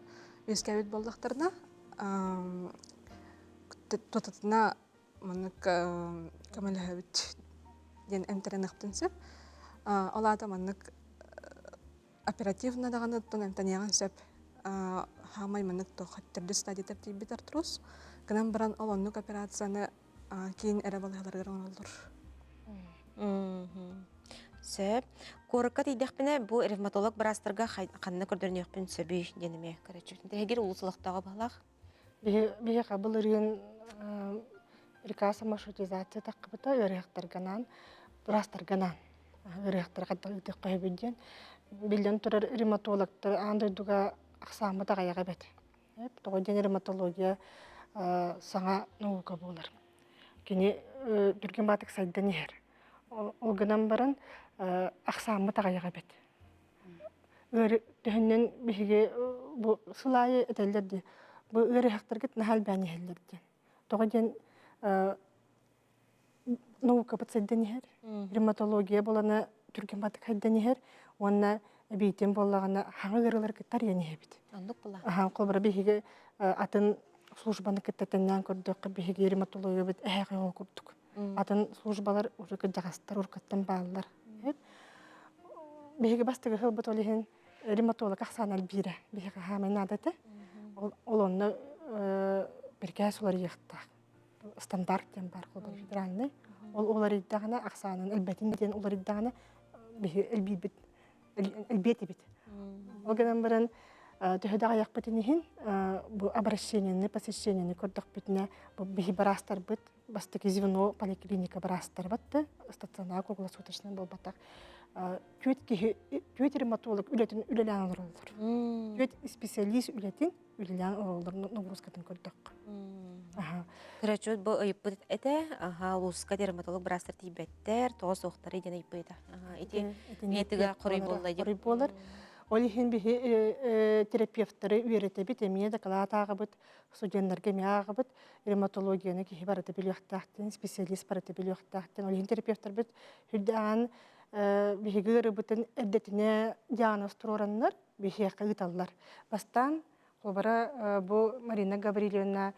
өскәбет болдақтарына тұтатына мұнық көмілі ден әмтерініқтін сөп. Олада мұнық оперативна дағаны тұн әмтанияған сөп хамай мұнық тоқаттырды стадияда бейбет артроз. Кінен біран олонық операцияны кейін әрі балығаларғар оңалдыр. Сөп, корыққа дейдіқпіне бұл ревматолог бірастырға қанына көрдірін еқпін сөбі денеме көрәтшіптін. Тегер ұлысылықтағы бағлақ? Бейе қабыл үрген рекаса маршрутизация таққыбыта өріқтарғанан, бірастырғанан. Өріқтар қаттық үтік қойбеден. Білден тұрар ревматологтар андырдуға ақсамы тағаяға бәді. Тоғыден ревматология саңа науқа болар. Кені дүрген батық сайдан ер. Олғынан баран ақсамы тағаяға бәд. Өрі түхіннен бігі сұлайы әтелдерді. Бұл өрі әқтіргіт нәхәл бәні әлдерді. Тоғыден науқа бат сайдан ер. Ревматология болана дүрген батық сайдан ер. Онна бейтен болағына хаңы ғырылар кіттар ені әбіт. Ондық бұла? Қолбыра бігі атын службаны кеттетеннен көрдік, бігі ревматология бет әйәғі ол көрдік. Атын службалар үрікі жағастар, үркіттен бағылар. Бігі бастығы ғыл бұт олығын ревматолог ақсан әлбейрі. Бігі ғамайын адаты. Ол оны бірге солар еқтақ. Стандарттен бар қолбыр федеральный. Ол олар еддағына ақсанын әлбәтінден олар еддағына бігі әлбеті бет. Ол генен бірін төһөдөг аяк битинин бу обращениены, посещениены көрдөх битне бу бихи барастар бит, бастыки звено поликлиника барастар батты, стационар круглосуточный бол батак. Түет ревматолог үлетин үлелән олар. Түет специалист үлетин үлелән олар нагрузкатын көрдөх. Көрәчөт бу ыйыппыт эте, луска дерматолог барастар тибеттер, тоғыз оқтары ден ыйыппыйда. Етіға құрый болар. Олихин бихи терапевттары үйреті бит, еміне докалатағы бит, студенттарға мияғы бит, ревматологияны кихи бараты білуқтақтын, специалист бараты білуқтақтын. Олихин терапевттар бит, хүлдіған бихи ғыры бітін әрдетіне диагноз тұроранлар, бихи қағыталар. Бастан, қолбара бұл Марина Гаврилевна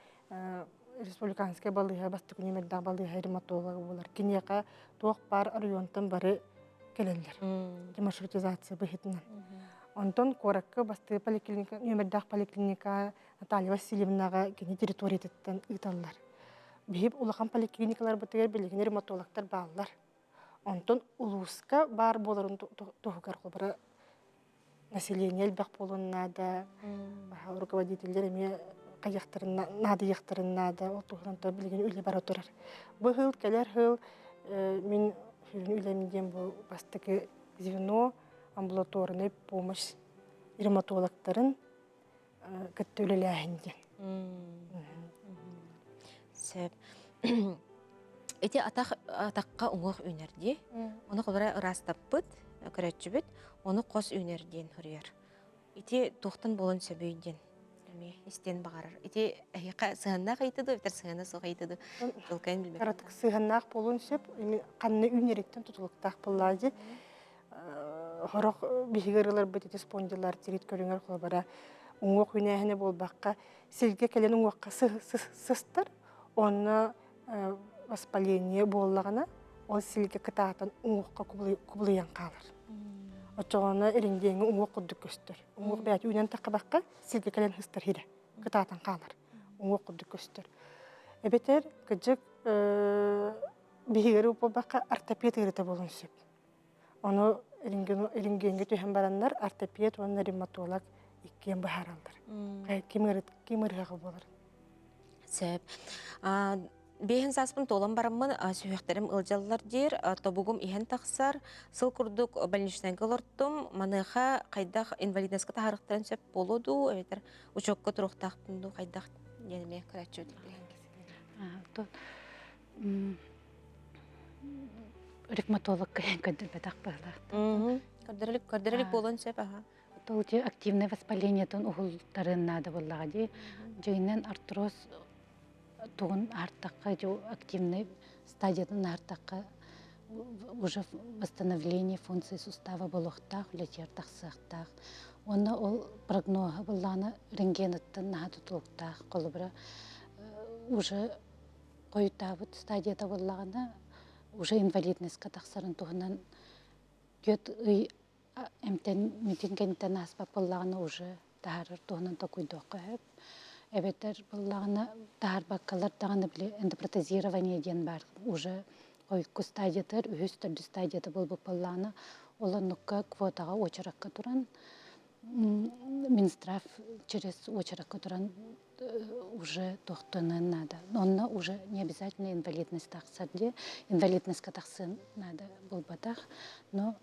республиканская балыға, бастық университет балыға ревматологы болар. Кенеға тоқ бар районтан бары келелер. Маршрутизация бихитінен. Онтон коракка басты поликлиника, нөмірдақ поликлиника Наталья Васильевнаға кені территориятеттен ұйталылар. Бейіп ұлақан поликлиникалар бұтығар білеген ревматологтар бағылар. Онтон ұлуысқа бар боларын тұғығар қолбара население әлбәқ болуына да, руководителер әме нады яқтарына да, ол тұғырында білеген үлі бара тұрар. Бұл ғыл, кәлер ғыл, мен үйлемден бұл бастығы звено амбулаторный помощь ревматологтарын көттөлеләһинден. Сөп. Эти атаққа ұңық үнерді. Оны қолыра ырастаппыт, көрәтчібіт, оны қос үнерден хүрер. Эти тоқтын болын сөбейден. Истен бағарыр. Эти әйіқа сығаннақ айтыды, өтір сығанна соға айтыды. Жылқайын білбек. Қаратық сығаннақ болын сөп, қанны үнереттен тұтылықтақ бұллады. Хорақ бігігірілер бітеті спондилар терет көріңер қолабара ұңық үнәхіне болбаққа селге кәлен ұңыққа сыстыр, оны воспаление боллағына ол селге кытаатан ұңыққа күбілейен қалыр. Очоғаны әріндегі ұңық құдды көстір. Ұңық бәйті үнен таққа баққа селге кәлен хыстыр хире, кытаатан қалыр. Ұңық құдды көстір. Әбетер күджік бігігірі болбаққа ортопед ғырыты болын сөп. Оны эрингенге төһен бараннар ортопед, оны ревматолог иккен бахаралдар. Кемірғағы болар. Сөп. Бейхін саспын толан барамын сүйектерім ылжалылар дер, тобугум ихен тақсар, сыл күрдік больничнайға лорттым, маныға қайдақ инвалиднескі тағарықтарын сөп болуду, өйтер учокқа тұрықтақтынду қайдақ денеме кірәтші Ревматолог көдір бәдақ бағылақты. Көрдірілік болуын сөп, аға. Ол активное воспаление тон уғылтарын нады боллағады. Жайынан артроз туғын артаққа, активный стадиядан артаққа уже восстановление функции сустава болуқтақ, үлетер тақсықтақ. Оны ол прогнозы боллағаны рентгенеттен нады тұлықтақ, қолы бірі уже қойытабыт стадияда боллағаны уже инвалиднесқа тақсарын туғынан көт үй әмтен митингенттен аспап боллағаны уже тағарыр туғынан тақуйдоққа өп. Әбеттер боллағаны тағар баққалар тағаны біле эндопротезирование ден бар. Уже қойқы стадиятыр, үйіз түрді стадияты боллағаны оланыққа квотаға очыраққа тұран. Минздрав через очыраққа тұран уже тоқтынын надо. Онна уже не обязательно инвалидность тақсады. Инвалидностьқа тақсын надо болбатақ, но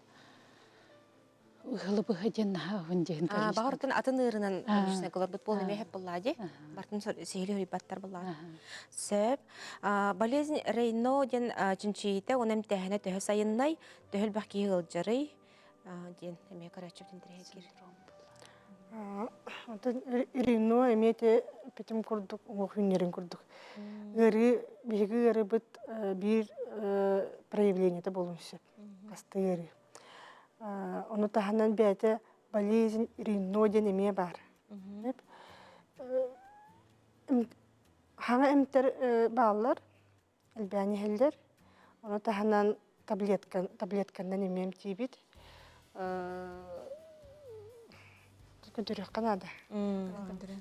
ғылыбыға ден ғындеген количество. Бағыртын атын ұрынан көрішінекілер бұт болын емей хеп болады. Бартын сейлі үрібаттар болады. Сөп, болезнь Рейно ден чинчиеті, оның тәхіне төхі сайыннай, төхіл бәқкей ғылжары ден емей көрәтшіптен тірегер. Рейно әмейте петім күрдік, оқ үнерін күрдік. Ғыры, бейгі ғыры бұт бір проявлениеті болын сөп. Қасты ғыры. Оны тағынан бәді болезнь Рейно ден еме бар. Хаңа әмтер бағалар, әлбәні әлдер. Оны тағынан таблеткандан емем тейбет. Көдірек қанады.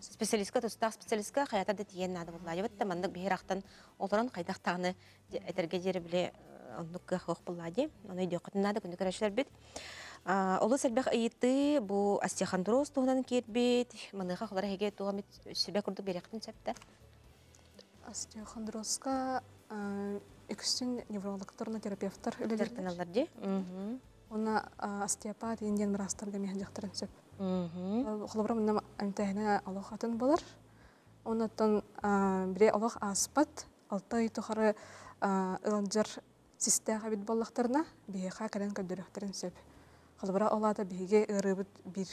Специалистка, тұстақ специалистка қаятады тиен нады боллады. Бәтті мандық бейір ақтан олыран қайдақ тағыны әтерге жері біле ондыққа қоқ боллады. Оны үйде қытын нады күнді көрәшілер бет. Олы сәлбәқ айыты бұл остеохондроз туғынан кербет. Маныға қолар әге туға мет сөбе күрдік беректін сәпті. Остеохондрозға үкістің неврологтарына терапевтар үлілердің алар де. Оны остеопат енден мұрастарға механ жақтырын сөп. Қолыбыра мұнам әмтәйіне алық атын болар. Онытын біре алық аспат, алтай тұқары ұланжар систеға бет боллақтарына бейеқа кәлін көдіріқтерін сөп. Қолыбыра олады бейге ұрыбыт бір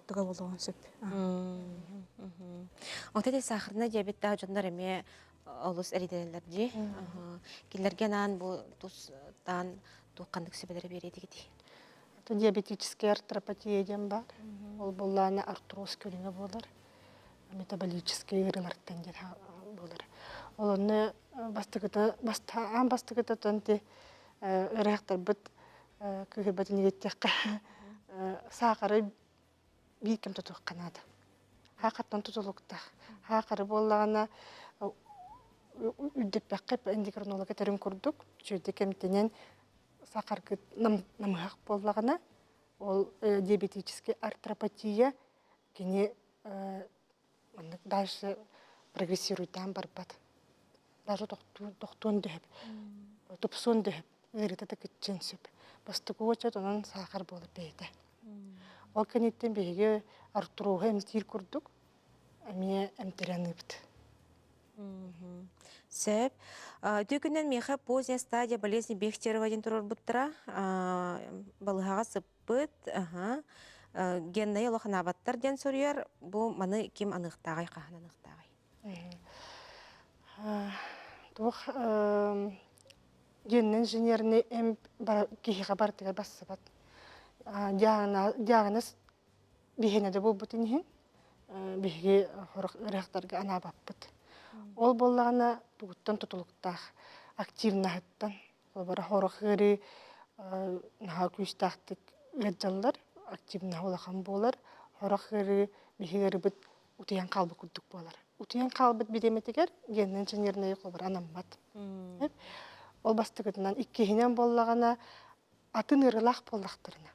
тұға болуын сөп. Оңтайды сақырына диабетті жондар әме олыс әриденелер де. Келерген ан бұл тұстан туққандық сөбелері береді кеде. Диабетический артропатия ден бар. Ол болланы артроз көліңі болар. Метаболический ғырыларттан ден болар. Ол оны бастығыта тонте үрәқтар бұт көйір бәтін егеттеққа сақары бейкім тұтуқ қанады. Хақаттан тұтылықтақ. Хақары боллағына үддіп бәқіп эндикринологы тәрін көрдік. Жөйді кемтенен сақарғы намығақ боллағына ол диабетический артропатия кене дальше прогрессируйтан барбат. Даже тоқтуын дөйіп, тұпсуын дөйіп. ырыта да кытчен сөп. Бастыгы очот онан сахар болып бейді. Ол кенеттен бейге артуруға әмтир күрдік, әме әмтірәніпті. Сөп. Түйкінен меха позия стадия болезни Бехтерова-ден тұрар бұттыра. Балыға сыппыт. Геннай олақан абаттар ден сөрер. Бұл маны кем анықтағай, қаған анықтағай? Тух геннен инженеріне әм кейіға бартыға бассыбат. Диагноз бейхенеде бұл бұтын ехен, бейге ұрақтарға ана баппыт. Ол болағына бұғыттан тұтылықтақ, активнағыттан, олбара хорықыры, наға күстақтық ғаджалар, активна олақан болар, хорықыры, бейгері бұт ұтыян қалбы күрдік болар. Ұтыян қалбыт бедеметігер, геннен инженеріне олбара анамбат. Ол бастығытынан иккехінен болағына атын ырылақ болақтырына.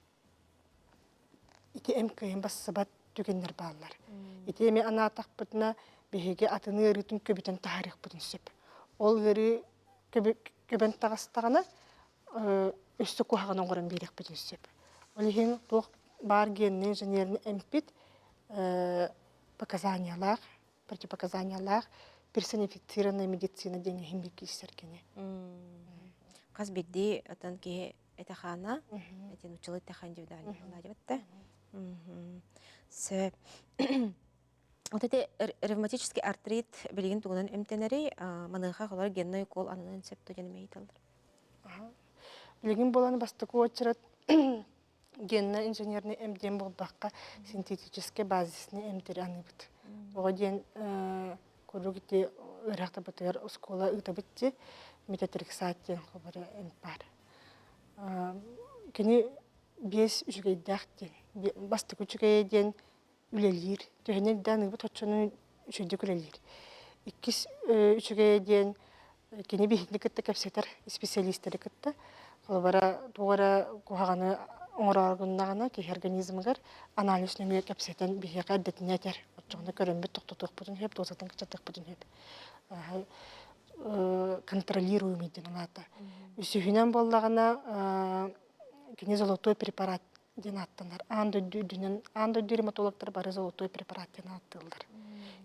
Ити әмкейін бассыбат түгеннер балар. Ити әме ана атақпытына бейге атыны ырытын көбітен тарих бұтын сөп. Ол ыры көбен тағыстағына өсті қуағын оңғырын бейрек бұтын сөп. Ол ең бұл бар геннен инженерінің әмпит показаниялар, противопоказаниялар, персонифицированная медицина деңі химбек кесергені. Қаз бедді атан ке этахана, этен учылы этахан девдани. Сөп. Вот это ревматический артрит билеген тугунан эмтенери маныха холар генной кол анын септо женемейталдар. Билеген боланы бастыгы очырат генна инженерный эмден болбаққа синтетический базисный эмтери аныбыт. Оға ден көрігіте ырақта бұтығар оскола ұта бітте метатрексатен қобары эмпар. Кені 5 үжігейдәқтен, бастыгы үжігейден үлелер, төхінен дәнің бұт отшының үшейді үлелер. 2 үжігейден кені бейінді кітті кәпсетер специалистері кітті. Қолбара туғара қоғағаны оңырарғындағына кей организмігер анализ нөмге кәпсетен бейіға әддетін әтер. Отшығыны көрінбет тоқтатық бұтын хеп, дозатын кітчаттық бұтын хеп. Контролируемейден олады. Үсігінен болдағына кені золотой препарат ден аттанар. Аңды дерматологтар бары золотой препарат ден аттылдар.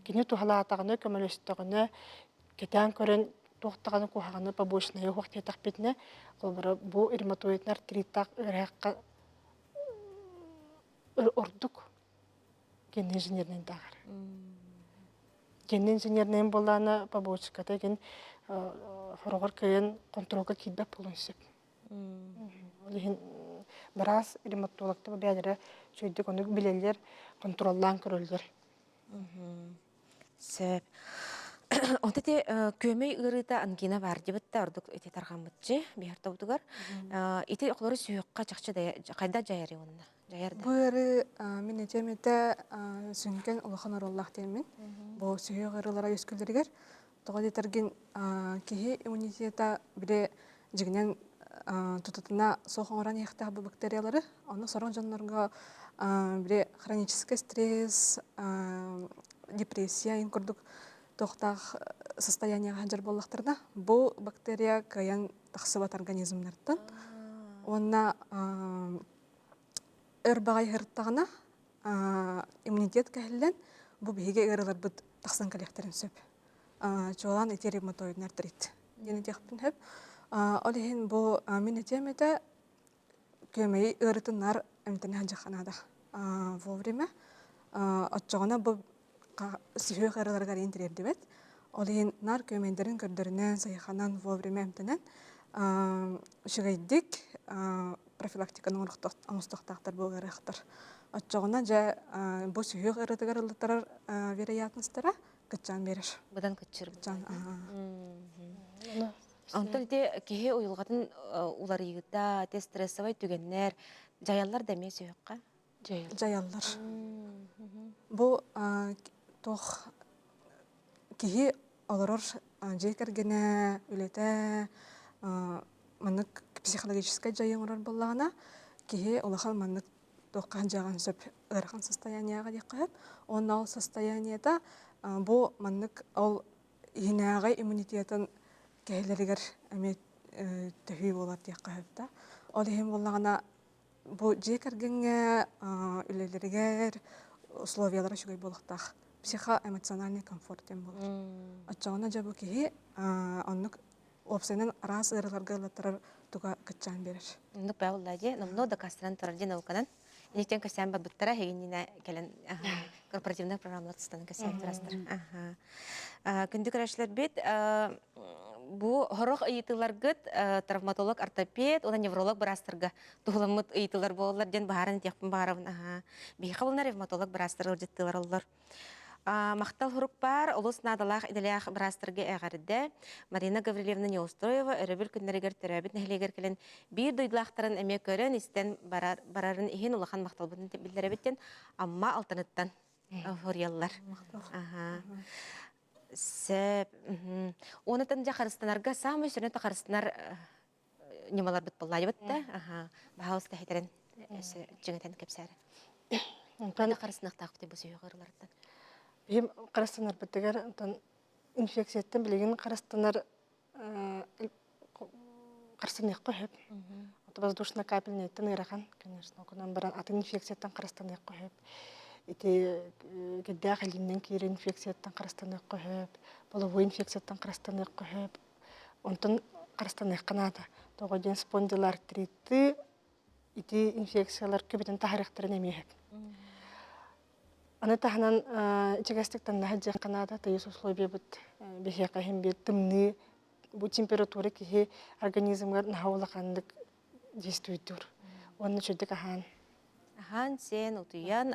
Кені туғала атағыны, көмелестіғыны, кетен көрін тоқтағаны қоғағыны побочные хоқтетақ бетіне, бұл ревматоидный артритақ үрәққа ордық ген инженернен дағар. Ген инженернен боланы побочката ген хорғыр көйен контролға кейбәп болын сөп. Біраз ревматологты бәдірі сөйдік оны білелер контроллан көрілдер. Сөп. Онтете көмей ырыта ангина бар дебітті ордық өте тарған бұтчы, бейірті бұтығар. Ити оқылары сүйіққа жақшы қайда жайары онына? Бұйыры мен әтеметі сүнген ұлақан ораллақ деймін. Бұл сүйіқ ырылара өскілдергер. Тоға детерген кейі иммунитета біре жігінен тұтытына соқын оран еқтағы бұл бактериялары. Оны сорған жанларға біре хронический стресс, депрессия ең күрдік тоқтақ состояние ғанжар болақтарына. Бұл бактерия каян тақсыбат организмнардын. Онна өрбағай ғырттағына иммунитет кәхілден бұл бейге ғырылар бұд тақсан кәлектерін сөп. Жоғалан еті ревматоидный артрит. Дені текпін хөп. Ол ең бұл мен етемеді көмей ғырытынлар әмтіне ғанжақанада. Вовремя. Отчоғына бұл сүйіқ әріларға рейін тірерді бәд. Ол ең нар көмендерін көрдерінен сайықанан вовремя әмтінен үшігейдік профилактиканың аңыстықтақтар бұл ғырықтар. Отчоғына жа бұл сүйіқ әрілдігер ұлықтарар вероятностара күтчан берір. Бұдан күтчір. Күтчан. Антон де кеге ойылғатын улар егітта, те стрессовай түгеннер, жаялар дәме сүйіққа? Жаялар. Бұл тоқ кеге оларыр жекергені үлеті манық психологическай жайын орар болағына кеге олақан манық тоққан жаған сөп ұрған состоянияға деқіп. Оның ол состоянияда бұл манық ол енағай иммунитетін кәйлерігер төһүй болар тиякка хөпта. Ол хем боллагана бу жекергенге үлелергер условиялары шугай болуктах психоэмоциональный комфорт тем болар. Ачагына жабу кихи оннук опсенен раз ырыларга ылаттырар туга кытчан берер. Нук бауллади, номно да кастран турарди науканан. Нитен касян бадбыттара хегенина келен корпоративный программалар тыстан касян турастыр. Күндүк рашлар бит бу хорох ыйтылар гыт травматолог, ортопед, она невролог барастырга тугуламыт ыйтылар болалар ден баарын текпин баарабын. Бихабылна ревматолог барастырыл жеттылар олар. Мақтал хурук бар, олус надалах иделях барастырга эгәрдә. Марина Гаврилевна Неустроева өрөбүл күннәргә терәбит нәһлегәр келен бир дойдлахтарын эме көрән истен барарын иһин улахан мактал бутын билдерәбиттен, амма алтыныттан хорьяллар. Сәп. Онытын жахарыстанарга самы сүрне тахарыстанар немалар бит буллай битте. Баһаус тәһитерен җиңетен кепсәре. Кана харыснак тахты бу сөйгырлардан. Бим карастанар битегер инфекцияттан билеген карастанар карастанык койып. Ото воздушно капельныйттан ырахан, конечно, кунан баран атын инфекцияттан карастанык койып. Ити гедә халиннән кире инфекцияттан карастанык койып, половой инфекцияттан карастанык койып. Онтан карастанык канада. Тогоден спондилартриты ити инфекциялар көбүтен тарихтарын эмеп. Аны таханан ичегестиктен нахаҗа канада тыйыс условия бит бихека һәм бит тымны бу температура ки организмга нахаулагандык действует. Оны чөдек ахан. Ахан сен утуян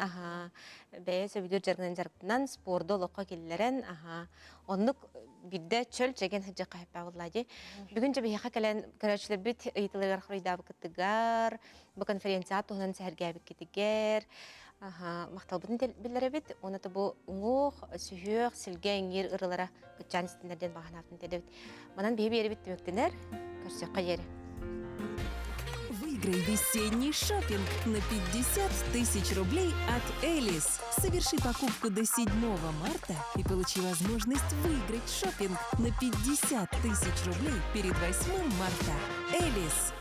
бәясе видео жарган жаргынан спордо лоққа келләрен оннук биддә чөл чеген хаҗа кайпа буллади. Бүгүн җә бихека келән көрәчләр бит ыйтылар хойда бу бу конференция туһнан сәргә бит китегәр. Мактал бутын билдере бит, оны да бу уңух, сүйөк, силгәңгер ырылара кытчан истендерден баганаптын дедет. Манан бебери бит демектенер, көрсөк кайер. Выиграй весенний шопинг на 50 тысяч рублей от Элис. Соверши покупку до 7 марта и получи возможность выиграть шопинг на 50 тысяч рублей перед 8 марта. Элис.